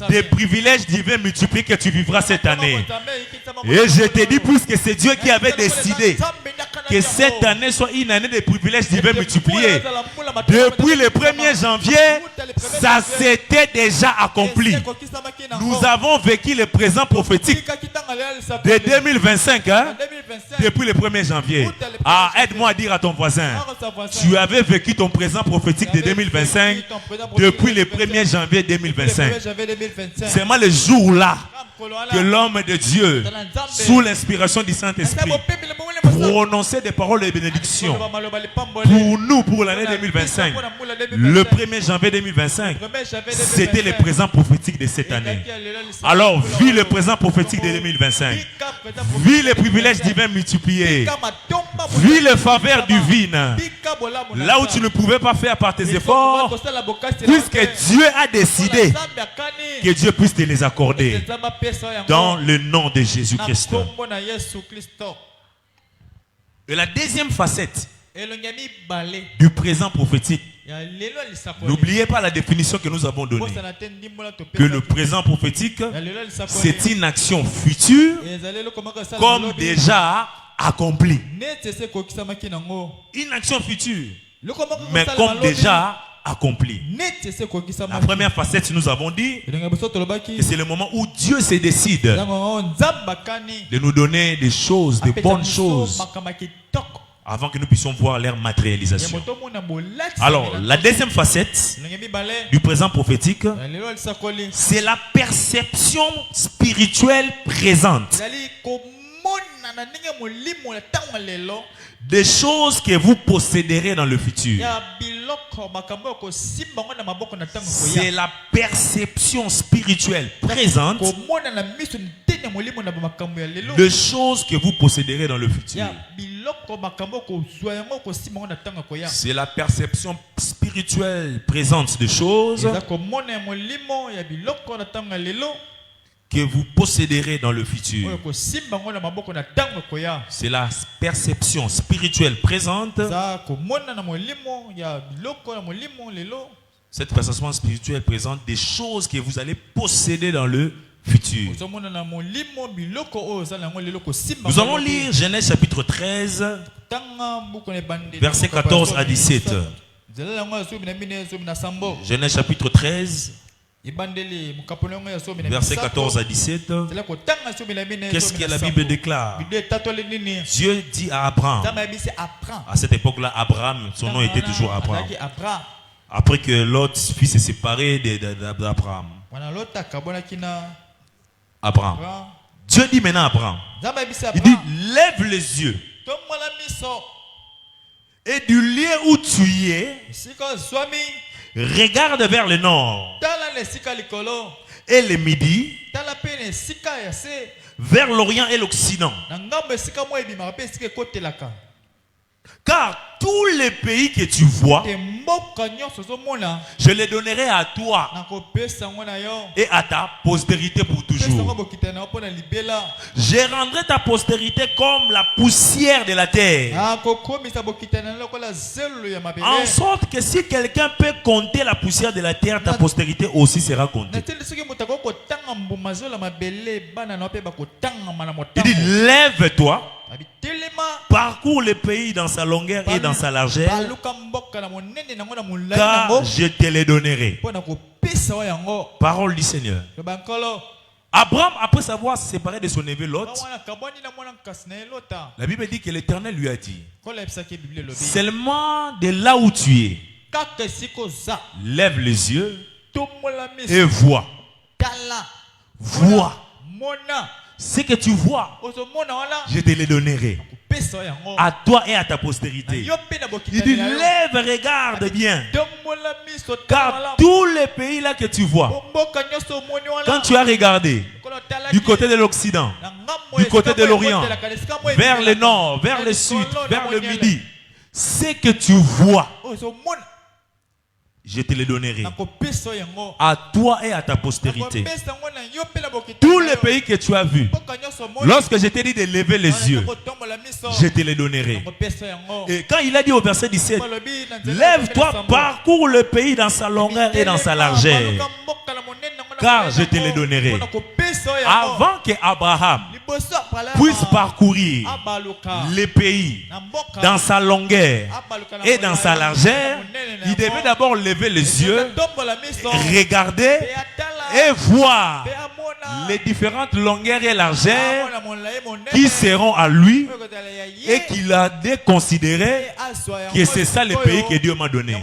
des privilèges divins multipliés que tu vivras cette année. Et je te dis, puisque c'est Dieu qui avait décidé que cette année soit une année de privilèges divins multipliés, depuis le 1er janvier, ça s'était déjà accompli. Nous avons vécu le présent prophétique de 2025, hein? Depuis le 1er janvier. Ah, aide-moi à dire à ton voisin, tu avais vécu ton présent prophétique de 2025 depuis le 1er janvier 2025. C'est moi le jour là que l'homme de Dieu, sous l'inspiration du Saint-Esprit, prononçait des paroles de bénédiction pour nous, pour l'année 2025. Le 1er janvier 2025, c'était le présent prophétique de cette année. Alors, vis le présent prophétique de 2025. Vis les privilèges divins multipliés. Vis les faveurs divines. Là où tu ne pouvais pas faire par tes efforts, puisque Dieu a décidé que Dieu puisse te les accorder. Dans le nom de Jésus-Christ. Et la deuxième facette du présent prophétique, n'oubliez pas la définition que nous avons donnée. Que le présent prophétique, c'est une action future comme déjà accomplie. Une action future, mais comme déjà accompli. La première facette, nous avons dit que c'est le moment où Dieu se décide de nous donner des choses, des bonnes choses, avant que nous puissions voir leur matérialisation. Alors, la deuxième facette du présent prophétique, c'est la perception spirituelle présente des choses que vous posséderez dans le futur. C'est la perception spirituelle présente de choses que vous posséderez dans le futur. C'est la perception spirituelle présente de choses que vous posséderez dans le futur. C'est la perception spirituelle présente. Cette perception spirituelle présente des choses que vous allez posséder dans le futur. Nous allons lire Genèse chapitre 13, versets 14 à 17. Genèse chapitre 13, versets 14 à 17. Qu'est-ce que la Bible déclare? Dieu dit à Abraham. À cette époque-là, Abraham, son nom était toujours Abraham. Après que Lot fils s'est séparé d'Abraham. Abraham. Dieu dit maintenant à Abraham. Il dit, lève les yeux. Et du lieu où tu es, regarde vers le nord. Et le midi, vers l'Orient et l'Occident. Car tous les pays que tu vois, je les donnerai à toi et à ta postérité pour toujours. Je rendrai ta postérité comme la poussière de la terre. En sorte que si quelqu'un peut compter la poussière de la terre, ta postérité aussi sera comptée. Il dit, lève-toi. Parcours le pays dans sa longueur et dans sa largeur, car je te les donnerai. Parole du Seigneur. Abraham, après s'avoir séparé de son neveu Lot, la Bible dit que l'Éternel lui a dit, seulement de là où tu es, lève les yeux et vois. Vois. Ce que tu vois, je te les donnerai à toi et à ta postérité. Il dit, lève, regarde bien. Car tous les pays là que tu vois, quand tu as regardé du côté de l'Occident, du côté de l'Orient, vers le nord, vers le sud, vers le midi, ce que tu vois, je te les donnerai à toi et à ta postérité. Tous les pays que tu as vus, lorsque je t'ai dit de lever les yeux, je te les donnerai. Et quand il a dit au verset 17, lève-toi, parcours le pays dans sa longueur et dans sa largeur, car je te les donnerai. Avant que Abraham puisse parcourir les pays dans sa longueur et dans sa largeur, il devait d'abord lever les yeux, regarder et voir les différentes longueurs et largeurs qui seront à lui et qu'il a considéré que c'est ça le pays que Dieu m'a donné.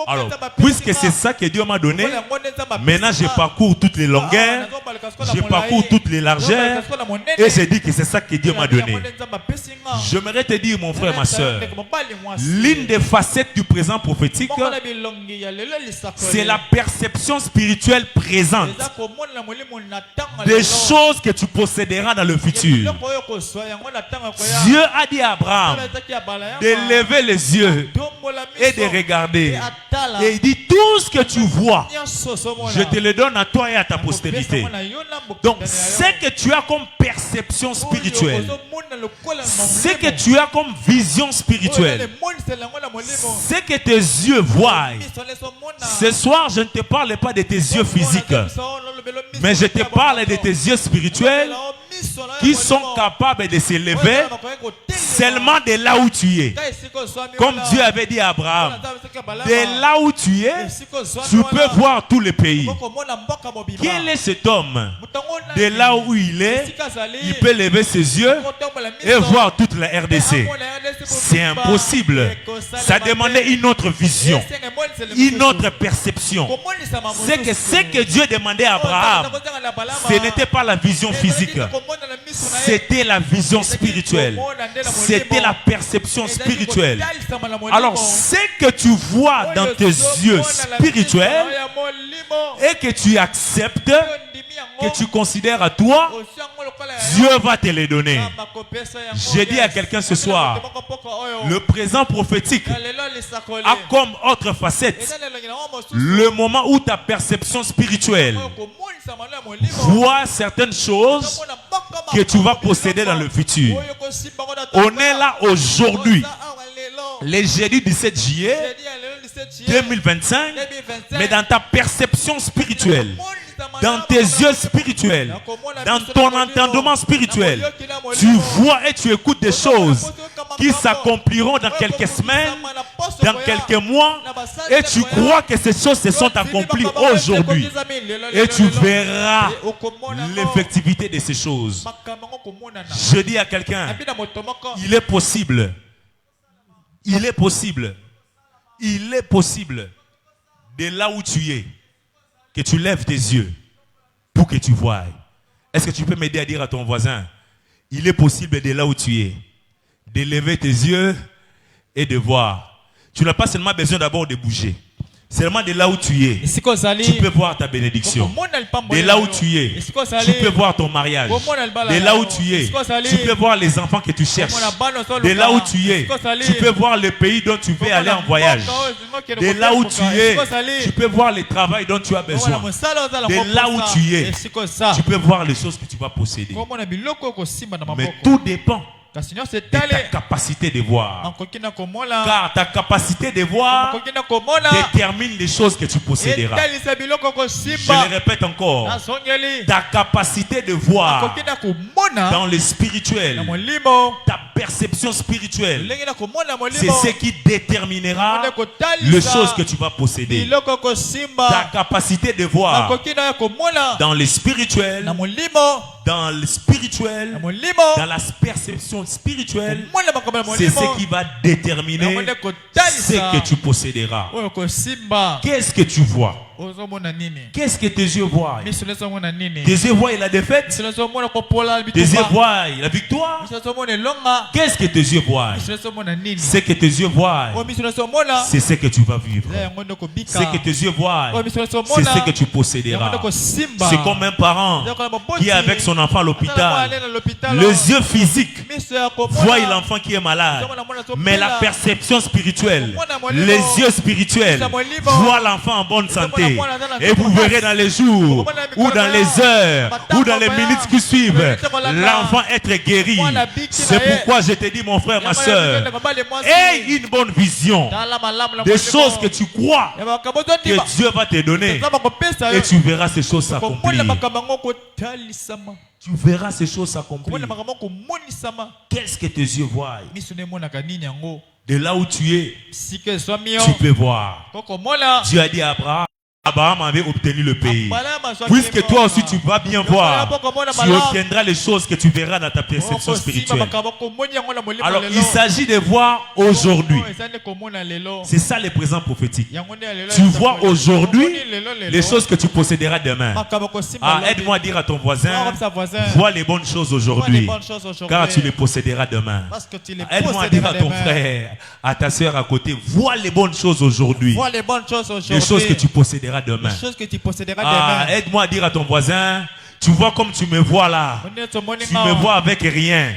Alors, puisque c'est ça que Dieu m'a donné, maintenant je parcours toutes les longueurs, je parcours toutes les largeurs et je dis que c'est ça que Dieu m'a donné. J'aimerais te dire, mon frère, ma soeur, l'une des facettes du présent prophétique, c'est la perception spirituelle présente des choses que tu posséderas dans le futur. Dieu a dit à Abraham de lever les yeux et de regarder. Et il dit, tout ce que tu vois, je te le donne à toi et à ta postérité. Donc, ce que tu as comme perception spirituelle, ce que tu as comme vision spirituelle, ce que tes yeux voient. Ce soir, je ne te parle pas de tes yeux physiques, mais je te parle de tes yeux spirituels qui sont capables de s'élever seulement de là où tu es. Comme Dieu avait dit à Abraham, de là où tu es, tu peux voir tous les pays. Quel est cet homme? De là où il est, il peut lever ses yeux et voir toute la RDC. C'est impossible. Ça demandait une autre vision, une autre perception. C'est que ce que Dieu demandait à Abraham, ce n'était pas la vision physique, c'était la vision spirituelle, c'était la perception spirituelle. Alors ce que tu vois dans tes yeux spirituels et que tu acceptes, que tu considères à toi, Dieu va te les donner. J'ai dit à quelqu'un ce soir, le présent prophétique a comme autre facette le moment où ta perception spirituelle voit certaines choses que tu vas posséder dans le futur. On est là aujourd'hui, le jeudi 17 juillet 2025, mais dans ta perception spirituelle, dans tes yeux spirituels, dans ton entendement spirituel, tu vois et tu écoutes des choses qui s'accompliront dans quelques semaines, dans quelques mois, et tu crois que ces choses se sont accomplies aujourd'hui, et tu verras l'effectivité de ces choses. Je dis à quelqu'un, il est possible, il est possible, il est possible, de là où tu es, que tu lèves tes yeux pour que tu voies. Est-ce que tu peux m'aider à dire à ton voisin, il est possible de là où tu es, de lever tes yeux et de voir. Tu n'as pas seulement besoin d'abord de bouger. Seulement de là où tu es, tu peux voir ta bénédiction. De là où tu es, tu peux voir ton mariage. De là où tu es, tu peux voir les enfants que tu cherches. De là où tu es, tu peux voir le pays dont tu veux aller en voyage. De là où tu es, tu peux voir le travail dont tu as besoin. De là où tu es, tu peux voir les choses que tu vas posséder. Mais tout dépend de ta capacité de voir. Car ta capacité de voir détermine les choses que tu posséderas. Je le répète encore. Ta capacité de voir dans le spirituel, ta perception spirituelle, c'est ce qui déterminera les choses que tu vas posséder. Ta capacité de voir dans le spirituel, dans la perception spirituelle, c'est ce qui va déterminer ce que tu posséderas. Qu'est-ce que tu vois? Qu'est-ce que tes yeux voient? Tes yeux voient la défaite? Tes yeux voient la victoire? Qu'est-ce que tes yeux voient? Ce que tes yeux voient, c'est ce que tu vas vivre. Ce que tes yeux voient, c'est ce que tu posséderas. C'est comme un parent qui est avec son enfant à l'hôpital. Les yeux physiques voient l'enfant qui est malade, mais la perception spirituelle, les yeux spirituels voient l'enfant en bonne santé. Et vous verrez dans les jours, ou dans les heures, ou dans les minutes qui suivent, l'enfant être guéri. C'est pourquoi je te dis, mon frère, ma soeur, aie une bonne vision des choses que tu crois que Dieu va te donner, et tu verras ces choses s'accomplir. Tu verras ces choses s'accomplir. Qu'est-ce que tes yeux voient? De là où tu es, tu peux voir. Dieu a dit à Abraham, Abraham avait obtenu le pays. Puisque toi aussi tu vas bien voir, tu obtiendras les choses que tu verras dans ta perception spirituelle. Alors il s'agit de voir aujourd'hui. C'est ça le présent prophétique. Tu vois aujourd'hui les choses que tu posséderas demain. Aide-moi à dire à ton voisin, vois les bonnes choses aujourd'hui, car tu les posséderas demain. Aide-moi à dire à ton frère, à ta soeur à côté, vois les bonnes choses aujourd'hui, les choses que tu posséderas demain. Aide-moi à dire à ton voisin, tu vois comme tu me vois là, tu me vois avec rien,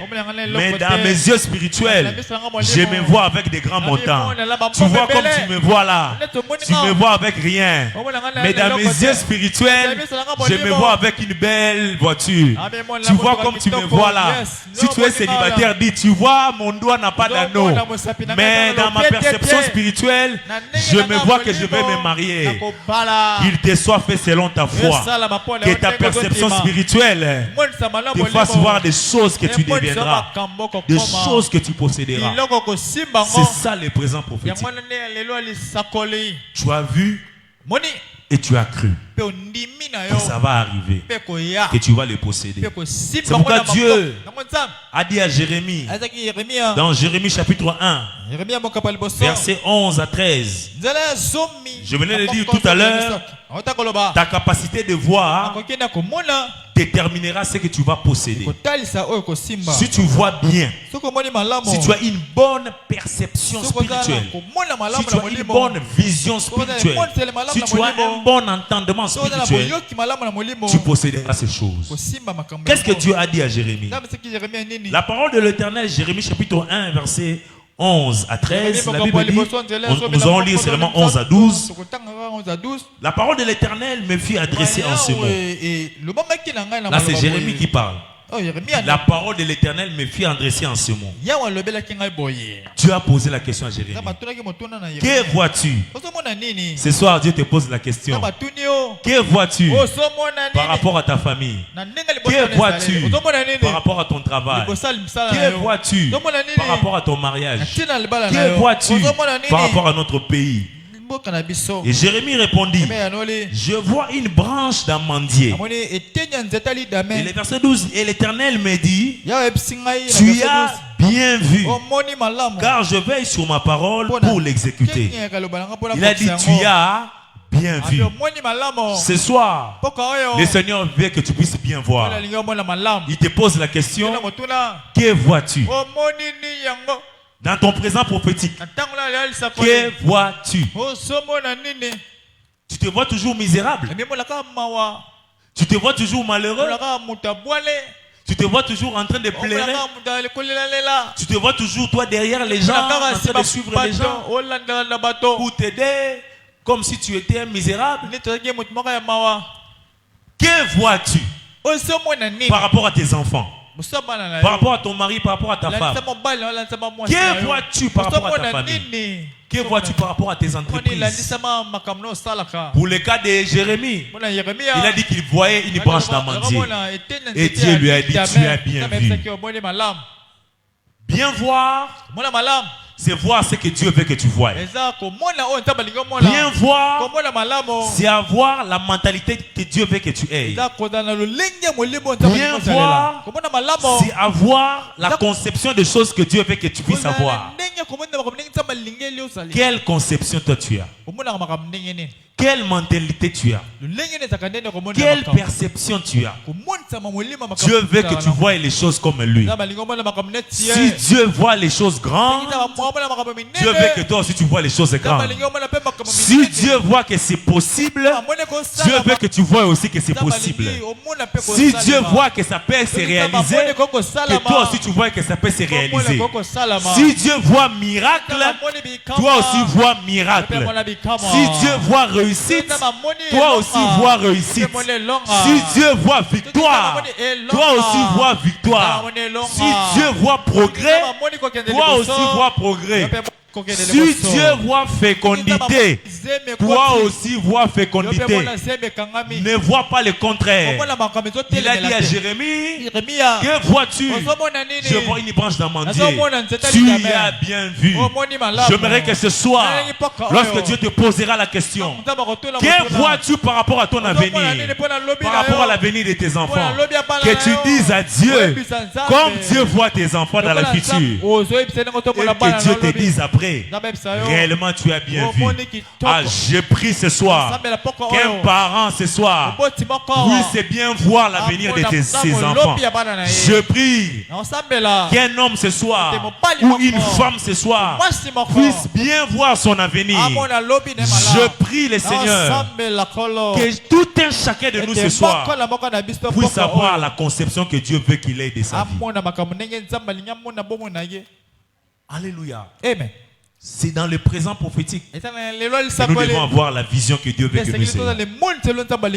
mais dans mes yeux spirituels, je me vois avec des grands montants. Tu vois comme tu me vois là, tu me vois avec rien, mais dans mes yeux spirituels, je me vois avec une belle voiture. Tu vois comme tu me vois là. Si tu es célibataire, dis, tu vois mon doigt n'a pas d'anneau, mais dans ma perception spirituelle, je me vois que je vais me marier. Qu'il te soit fait selon ta foi, que ta perception spirituelle te fasse voir des choses que tu deviendras, des choses que tu posséderas. C'est ça le présent prophétique. Tu as vu et tu as cru que ça va arriver, que tu vas les posséder. C'est pourquoi Dieu a dit à Jérémie, dans Jérémie chapitre 1, versets 11 à 13, je venais de dire tout à l'heure, ta capacité de voir déterminera ce que tu vas posséder. Si tu vois bien, si tu as une bonne perception spirituelle, si tu as une bonne vision spirituelle, si tu as un bon entendement spirituel, tu posséderas ces choses. Qu'est-ce que Dieu a dit à Jérémie? La parole de l'Éternel, Jérémie chapitre 1, verset 11 à 13, la Bible dit, nous allons lire seulement 11 à 12. La parole de l'Éternel me fit adresser en ce mot. Là, c'est Jérémie qui parle. La parole de l'Éternel me fit adresser en ce mot. Dieu a posé la question à Jérémie. Que vois-tu? Ce soir, Dieu te pose la question. Que vois-tu par rapport à ta famille? Que vois-tu par rapport à ton travail? Que vois-tu par rapport à ton mariage? Que vois-tu par rapport à notre pays? Et Jérémie répondit, je vois une branche d'amandier. Et le verset 12, et l'Éternel me dit, tu as bien vu, car je veille sur ma parole pour l'exécuter. Il a dit, tu as bien bien vu. Ce soir, le Seigneur veut que tu puisses bien voir. Il te pose la question, que vois-tu? Dans ton présent prophétique, que vois-tu? Tu te vois toujours misérable? Tu te vois toujours malheureux? Tu te vois toujours en train de pleurer? Tu te vois toujours toi derrière les gens, en train de suivre les gens pour t'aider comme si tu étais un misérable? Que vois-tu par rapport à tes enfants? Par rapport à ton mari, par rapport à ta femme? Que vois-tu par rapport à ta famille? Que vois-tu par rapport à tes entreprises? Pour le cas de Jérémie, il a dit qu'il voyait une branche d'amandier. Et Dieu lui a dit, tu as bien vu. Bien voir, c'est voir ce que Dieu veut que tu vois. Bien voir, c'est avoir la mentalité que Dieu veut que tu aies. Bien voir, c'est avoir la conception des choses que Dieu veut que tu puisses avoir. Quelle conception toi tu as? Quelle mentalité tu as? Quelle perception tu as? Dieu veut que tu vois les choses comme lui. Si Dieu voit les choses grandes, Dieu veut que toi aussi tu vois les choses grandes. Si Dieu voit que c'est possible, Dieu veut que tu vois aussi que c'est possible. Si Dieu voit que ça peut se réaliser, que toi aussi tu vois que ça peut se réaliser. Si Dieu voit miracle, toi aussi vois miracle. Si Dieu voit réussite, toi aussi vois réussite. Si Dieu voit victoire, toi aussi vois victoire. Si Dieu voit progrès, toi aussi vois progrès. Si Dieu voit fécondité, toi aussi vois fécondité. Ne vois pas le contraire. Il a dit à Jérémie, que vois-tu? Je vois une branche d'amandier. Tu as bien vu. J'aimerais que ce soir, lorsque Dieu te posera la question, que vois-tu par rapport à ton avenir, par rapport à l'avenir de tes enfants, que tu dises à Dieu, comme Dieu voit tes enfants dans le futur, et que Dieu te dise après, réellement tu as bien vu. Ah, je prie ce soir qu'un parent ce soir puisse bien voir l'avenir de ses enfants. Je prie qu'un homme ce soir ou une femme ce soir puisse bien voir son avenir. Je prie le Seigneur que tout un chacun de nous ce soir puisse avoir la conception que Dieu veut qu'il ait de sa vie. Alléluia. Amen. C'est dans le présent prophétique que nous devons avoir la vision que Dieu veut que nous ayons.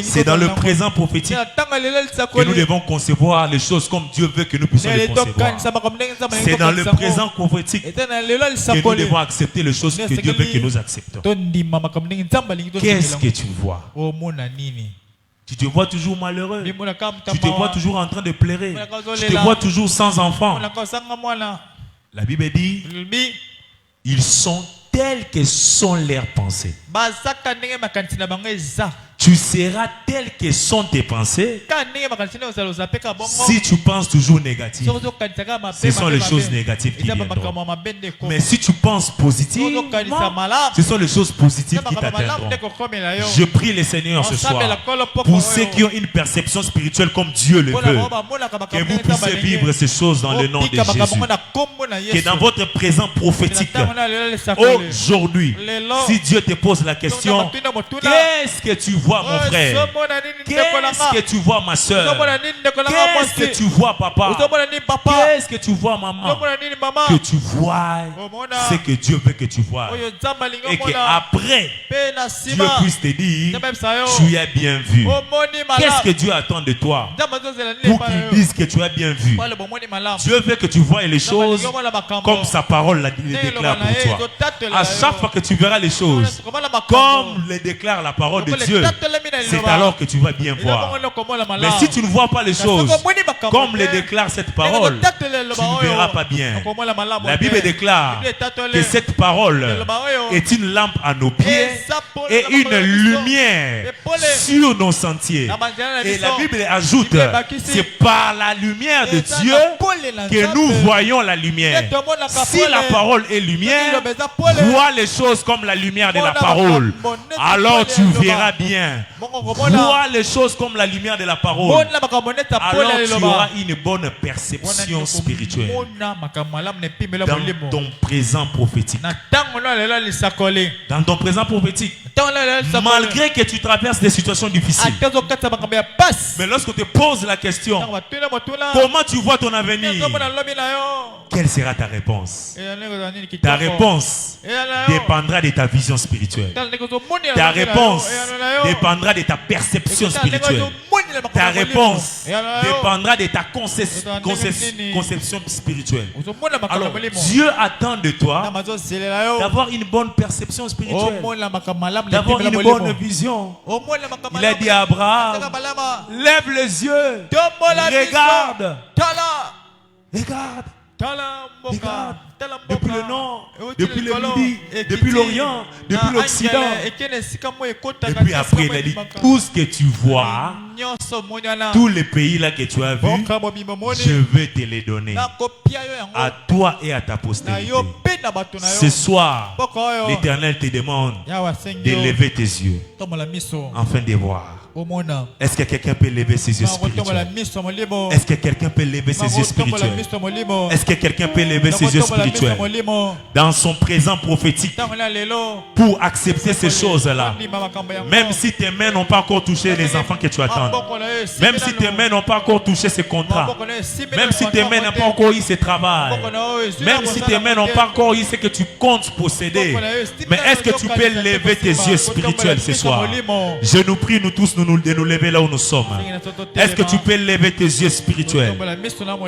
C'est dans le présent prophétique que nous devons concevoir les choses comme Dieu veut que nous puissions les concevoir. C'est dans le présent prophétique que nous devons accepter les choses que Dieu veut que nous acceptons. Qu'est-ce que tu vois? Tu te vois toujours malheureux. Tu te vois toujours en train de pleurer. Tu te vois toujours sans enfant. La Bible dit, ils sont tels que sont leurs pensées. Tu seras tel que sont tes pensées. Si tu penses toujours négatif, ce sont les choses négatives qui viendront. Mais si tu penses positivement, ce sont les choses positives qui t'atteindront. Je prie le Seigneur ce soir pour ceux qui ont une perception spirituelle comme Dieu le veut, que vous puissiez vivre ces choses dans le nom de Jésus. Que dans votre présent prophétique, aujourd'hui, si Dieu te pose la question, qu'est-ce que tu vois, mon frère? Qu'est-ce que tu vois, ma soeur? Qu'est-ce que tu vois, papa? Qu'est-ce que tu vois, maman? Que tu vois ce que Dieu veut que tu vois. Et qu'après, Dieu puisse te dire, tu as bien vu. Qu'est-ce que Dieu attend de toi pour qu'il dise que tu as bien vu? Dieu veut que tu vois les choses comme sa parole le déclare pour toi. À chaque fois que tu verras les choses comme le déclare la parole de Dieu, c'est alors que tu vas bien voir. Mais si tu ne vois pas les choses comme les déclare cette parole, tu ne verras pas bien. La Bible déclare que cette parole est une lampe à nos pieds et une lumière sur nos sentiers. Et la Bible ajoute, c'est par la lumière de Dieu que nous voyons la lumière. Si la parole est lumière, vois les choses comme la lumière de la parole. Alors tu verras bien. Vois les choses comme la lumière de la parole. Alors tu auras une bonne perception spirituelle dans ton présent prophétique. Dans ton présent prophétique, malgré que tu traverses des situations difficiles, mais lorsque tu te poses la question, comment tu vois ton avenir, quelle sera ta réponse? Ta réponse dépendra de ta vision spirituelle. Ta réponse dépendra de ta perception spirituelle. Ta réponse dépendra de ta conception spirituelle. Alors, Dieu attend de toi d'avoir une bonne perception spirituelle, d'avoir une bonne vision. Il a dit à Abraham, lève les yeux, regarde, regarde. Regarde, depuis le nord, depuis le midi, depuis l'Orient, depuis l'Occident. Et puis après, il a dit, tout ce que tu vois, tous les pays là que tu as vus, je vais te les donner à toi et à ta postérité. Ce soir, l'Éternel te demande de lever tes yeux afin de voir. Est-ce que quelqu'un peut lever ses yeux spirituels? Est-ce que quelqu'un peut lever ses yeux spirituels? Est-ce que quelqu'un peut lever ses yeux spirituels dans son présent prophétique pour accepter ces choses-là? Même si tes mains n'ont pas encore touché les enfants que tu attends, même si tes mains n'ont pas encore touché ces contrats, même si tes mains n'ont pas encore eu ce travail, même si tes mains n'ont pas encore eu ce que tu comptes posséder, mais est-ce que tu peux lever tes yeux spirituels ce soir? Je nous prie, nous tous, de nous lever là où nous sommes. Est-ce que tu peux lever tes yeux spirituels?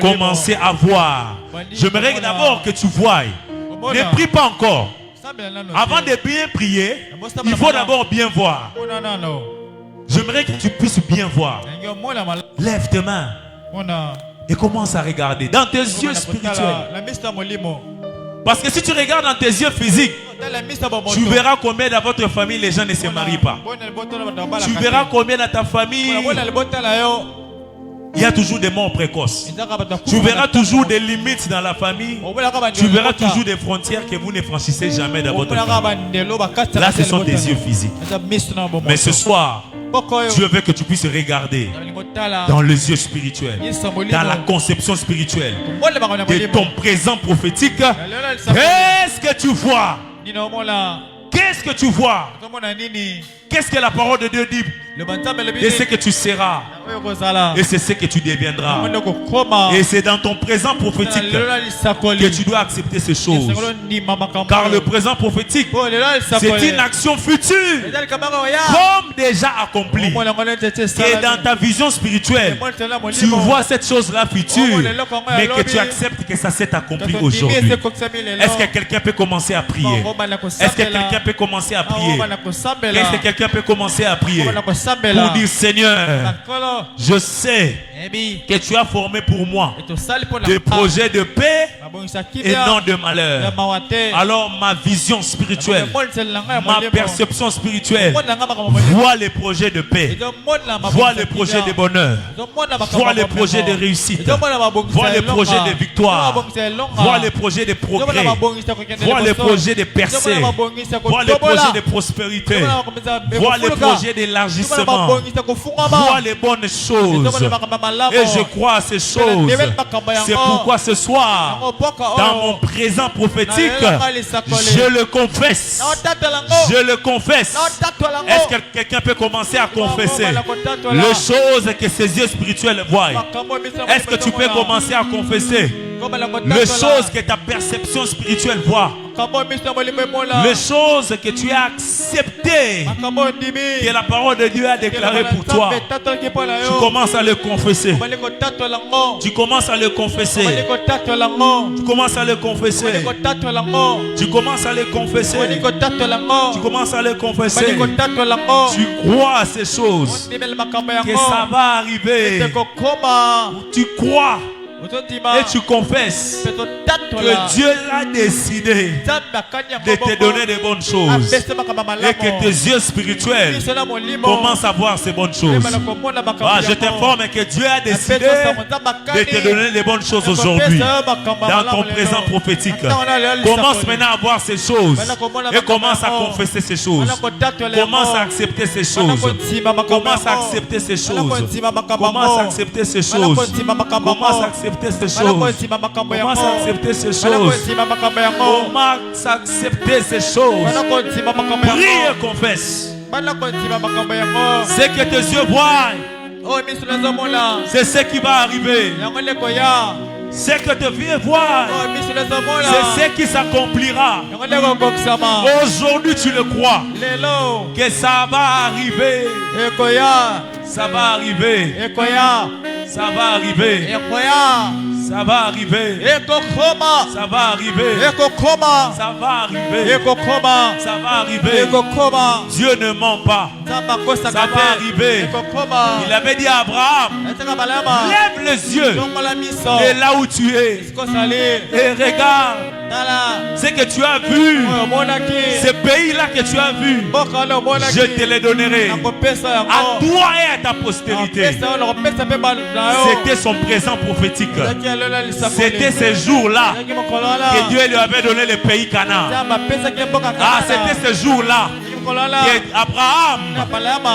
Commencer à voir. J'aimerais d'abord que tu voies. Ne prie pas encore. Avant de bien prier, il faut d'abord bien voir. J'aimerais que tu puisses bien voir. Lève tes mains et commence à regarder dans tes yeux spirituels. Parce que si tu regardes dans tes yeux physiques, tu verras combien dans votre famille les gens ne se marient pas. Tu verras combien dans ta famille il y a toujours des morts précoces. Tu verras toujours des limites dans la famille. Tu verras toujours des frontières que vous ne franchissez jamais dans votre famille. Là, ce sont tes yeux physiques. Mais ce soir, Dieu veut que tu puisses regarder dans les yeux spirituels, dans la conception spirituelle de ton présent prophétique. Qu'est-ce que tu vois? Qu'est-ce que tu vois? Qu'est-ce que la parole de Dieu dit? Et ce que tu seras. Et c'est ce que tu deviendras. Et c'est dans ton présent prophétique que tu dois accepter ces choses. Car le présent prophétique, c'est une action future, comme déjà accomplie. Et dans ta vision spirituelle, tu vois cette chose-là future, mais que tu acceptes que ça s'est accompli aujourd'hui. Est-ce que quelqu'un peut commencer à prier? Est-ce que quelqu'un peut commencer à prier? Est-ce que quelqu'un peut commencer à prier pour dire, Seigneur, je sais que tu as formé pour moi des projets de paix et non de malheur. Alors ma vision spirituelle, ma perception spirituelle, vois les projets de paix, vois les projets de bonheur, vois les projets de réussite, vois les projets de victoire, vois les projets de progrès, vois les projets de percée, vois les projets de prospérité, vois les projets d'élargissement, vois les bonnes choses. Et je crois à ces choses. C'est pourquoi ce soir, dans mon présent prophétique, je le confesse. Je le confesse. Est-ce que quelqu'un peut commencer à confesser les choses que ses yeux spirituels voient? Est-ce que tu peux commencer à confesser les choses que ta perception spirituelle voit? Les choses que tu as accepter que la parole de Dieu a déclaré pour toi, tu commences à le confesser. Tu commences à le confesser. Tu commences à le confesser. Tu commences à le confesser. Tu commences à le confesser. Tu crois à ces choses, que ça va arriver. Tu crois et tu confesses que Dieu a décidé de te donner de bonnes choses et que tes yeux spirituels commencent à voir ces bonnes choses. Je t'informe que Dieu a décidé de te donner de bonnes choses aujourd'hui dans ton présent prophétique. Commence maintenant à voir ces choses et commence à confesser ces choses. Commence à accepter ces choses. Commence à accepter ces choses. Commence à accepter ces choses. Commence à accepter ces choses. Commence à accepter ces choses. Commence à accepter ces choses. Prie et confesse. Ce que tes yeux voient, c'est ce qui va arriver. Ce que tes yeux voient, c'est ce qui s'accomplira. Aujourd'hui tu le crois que ça va arriver. Ça va arriver. Ça va arriver. Ça va arriver. Ça va arriver. Ça va arriver. Ça va arriver. Dieu ne ment pas. Ça va arriver. Il avait dit à Abraham, lève les yeux de là où tu es et regarde ce que tu as vu. Ce pays-là que tu as vu, je te le donnerai à toi et à ta postérité. C'était son présent prophétique. C'était ce jour-là que Dieu lui avait donné le pays Canaan. C'était ce jour-là que Abraham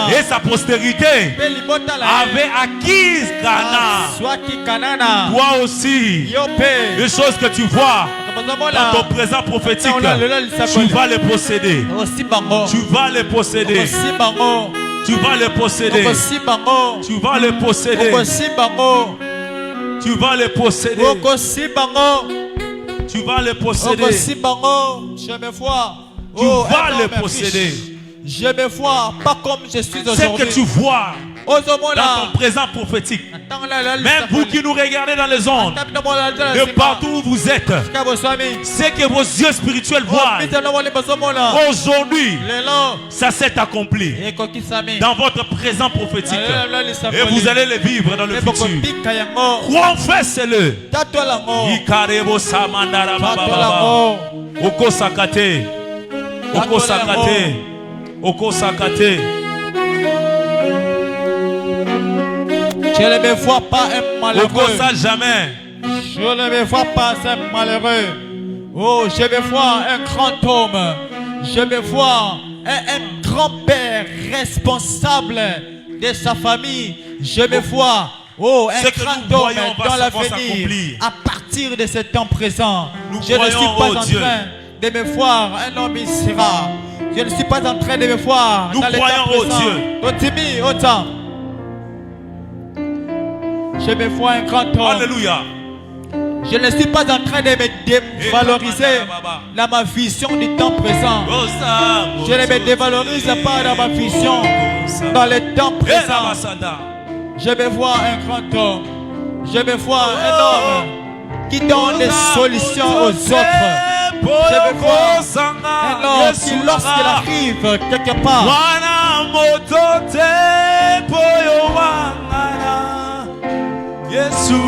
et sa postérité avaient acquis Canaan. Toi aussi, les choses que tu vois dans ton présent prophétique, tu vas les posséder. Tu vas les posséder. Tu vas les posséder. Tu vas les posséder. Tu vas les posséder. Tu vas les posséder. Je me vois. Tu vas les posséder. Je me vois pas comme je suis aujourd'hui. Ce que tu vois dans ton présent prophétique, même vous qui nous regardez dans les ondes, de partout où vous êtes, ce que vos yeux spirituels voient aujourd'hui, ça s'est accompli dans votre présent prophétique et vous allez le vivre dans le futur. Confessez-le. Okosakate, Okosakate, Okosakate. Je ne me vois pas un malheureux. Jamais. Je ne me vois pas un malheureux. Oh, je me vois un grand homme. Je me vois un grand-père responsable de sa famille. Je me vois un grand homme dans l'avenir. À partir de ce temps présent, je ne suis pas en train de me voir un homme sera. Je ne suis pas en train de me voir dans le temps présent. Je me vois un grand homme. Alléluia. Je ne suis pas en train de me dévaloriser dans ma vision du temps présent. Je ne me dévalorise pas dans ma vision dans le temps présent. Je me vois un grand homme. Je me vois un homme qui donne des solutions aux autres. Je me vois un homme qui, lorsqu'il arrive quelque part, Yesu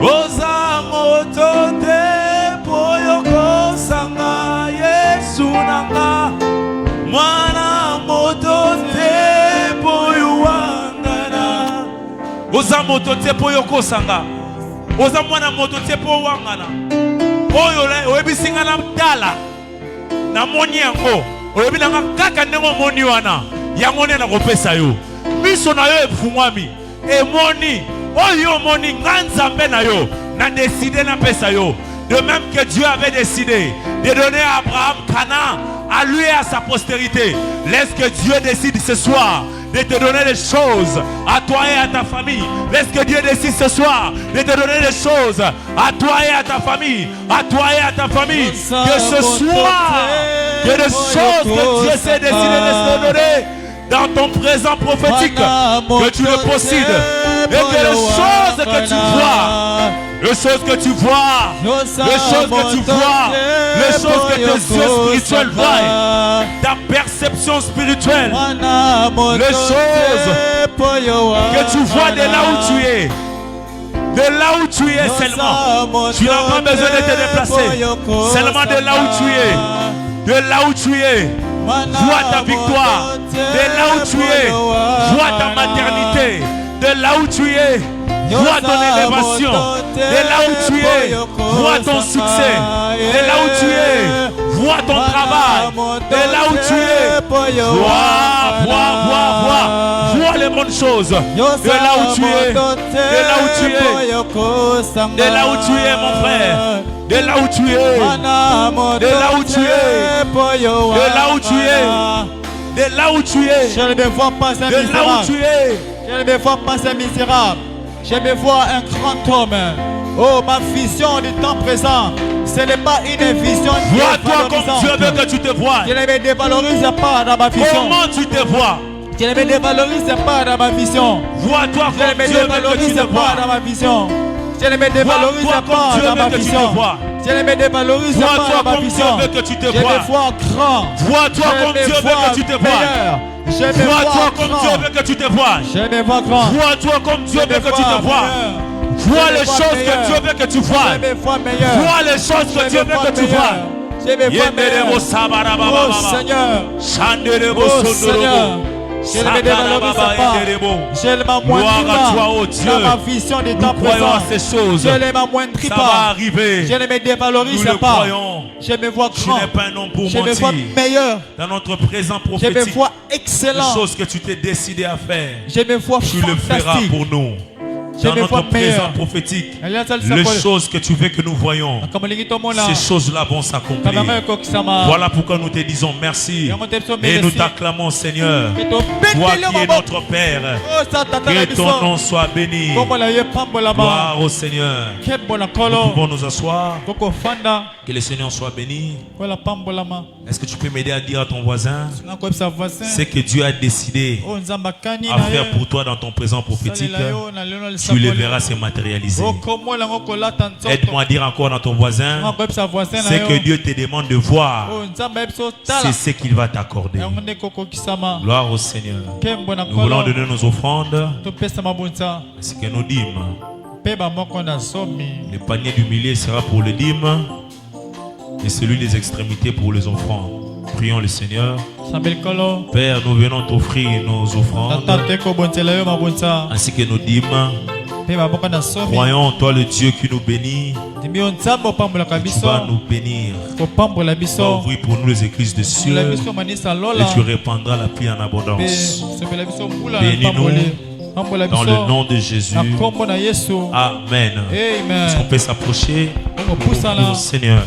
oza moto te poyoko sanga Yesu nanga mwana moto te poyuangana oza moto te poyoko sanga oza mwana moto te poyuangana oyo oyebisinga na mtala na moni yango oyebi nanga kaka ndenge moni wana yango nde nakopesa yo miso na yo efungwami emoni Oyo moni nganzambe na yo na décidé na pesa yo. De même que Dieu avait décidé de donner à Abraham Canaan, à lui et à sa postérité. Laisse que Dieu décide ce soir de te donner des choses à toi et à ta famille. Laisse que Dieu décide ce soir de te donner des choses à toi et à ta famille. À toi et à ta famille. Que ce soir, Il y a des choses que Dieu s'est décidé de te donner dans ton présent prophétique, que tu le possèdes. Et que les choses que tu vois, les choses que tu vois, les choses que tu vois, les choses que tes yeux spirituels voient, ta perception spirituelle, les choses que tu vois de là où tu es. De là où tu es seulement. Tu n'as pas besoin de te déplacer. Seulement de là où tu es. De là où tu es. Vois ta victoire. De là où tu es. Vois ta maternité. De là où tu es. Vois ton élévation. De là où tu es. Vois ton succès. De là où tu es. Vois ton travail. De là où tu es. Vois les bonnes choses. De là où tu es. De là où tu es. De là où tu es, mon frère. De là où tu es. De là où tu es. De là où tu es. De là où tu es. Je ne me vois pas un De là où tu misérable. es. Je ne me vois pas un misérable. Je me vois un grand homme. Oh, ma vision du temps présent, ce n'est pas une vision Vois-toi comme Dieu veut que tu te vois. Je ne me dévalorise pas dans ma vision. Comment tu te vois? Je ne me dévalorise pas dans ma vision. Vois-toi Je ne comme me Dieu veut que tu dévalorise te vois. pas dans ma vision. Je ne me dévalorise Vois-toi pas comme Dieu dans ma veut que tu te vision. vois. Je ne me dévalorise pas Vois-toi dans ma comme Dieu vision. veut que tu te Je vois. me vois grand. Vois-toi comme Dieu veut que tu te vois. Je me Vois-toi vois comme grand. Dieu veut que tu te vois. Je me vois grand. Vois-toi comme Dieu veut que tu te vois. Vois les choses que Dieu veut que tu vois. Je me vois meilleur. Vois les choses que Dieu veut que tu vois. Je me vois meilleur. Oh Seigneur. Oh Seigneur. Je ne me dévalorise pas. Je ne m'amoindris pas dans ma vision des temps présents. Je ne m'amoindris Ça va pas. arriver. Je ne me dévalorise Nous le pas. croyons. Je me vois Tu grand. n'es pas un homme pour Je me vois mentir. meilleur. Dans notre présent Je me prophétique, vois les excellent. choses que tu t'es décidé à faire, Je me vois tu le feras fantastique. pour nous. Je Dans me vois notre présent meilleur. prophétique, Les les choses que tu veux que nous voyons, ces choses-là vont s'accomplir. Voilà pourquoi nous te disons merci et nous t'acclamons, Seigneur. Toi qui es notre Père, que ton nom soit béni. Gloire au Seigneur. Nous pouvons nous asseoir. Que le Seigneur soit béni. Est-ce que tu peux m'aider à dire à ton voisin ce que Dieu a décidé à faire pour toi dans ton présent prophétique? Tu le verras se matérialiser. Aide-moi à dire encore dans ton voisin ce que Dieu te demande de voir. C'est ce qu'il va t'accorder. Gloire au Seigneur. Nous voulons donner nos offrandes. Ce que nous dîmes. Le panier du milieu sera pour le dîme et celui des extrémités pour les offrandes. Prions le Seigneur. Père, nous venons t'offrir nos offrandes ainsi que nos dîmes. Croyons en toi, le Dieu qui nous bénit. Tu vas nous bénir. Tu vas ouvrir pour nous les éclises de cieux et tu répandras la pluie en abondance. Bénis-nous dans le nom de Jésus. Amen. Est-ce qu'on peut s'approcher au Seigneur?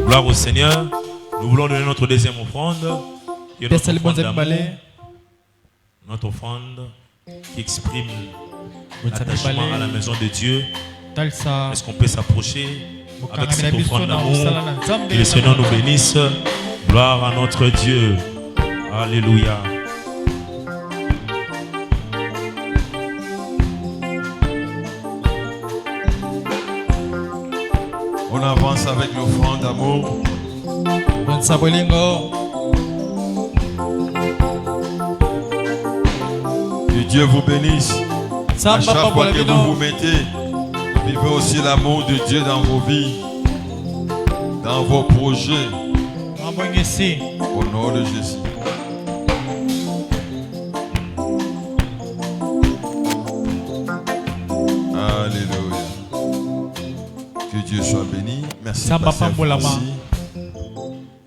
Gloire au Seigneur. Nous voulons donner notre deuxième offrande. Qui est notre offrande d'amour. Notre offrande qui exprime l'attachement à la maison de Dieu. Est-ce qu'on peut s'approcher avec cette offrande d'amour? Que le Seigneur nous bénisse. Gloire à notre Dieu. Alléluia. On avance avec l'offrande d'amour. Que Dieu vous bénisse. À chaque fois que vous vous mettez, vivez aussi l'amour de Dieu dans vos vies, dans vos projets. Au nom de Jésus.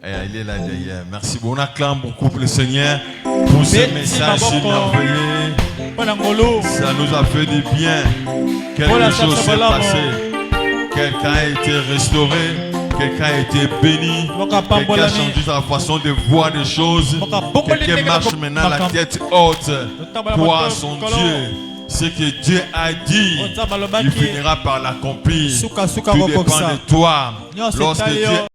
Il est là derrière. Merci beaucoup. On acclame beaucoup pour le Seigneur pour ce message merveilleux. Ça nous a fait du bien. Quelque chose s'est passé. Quelqu'un a été restauré. Quelqu'un a été béni. Quelqu'un a changé sa façon de voir des choses. Quelqu'un marche maintenant la tête haute. Croire son Dieu. Ce que Dieu a dit, il finira par l'accomplir. Tout dépend de toi. Lorsque Dieu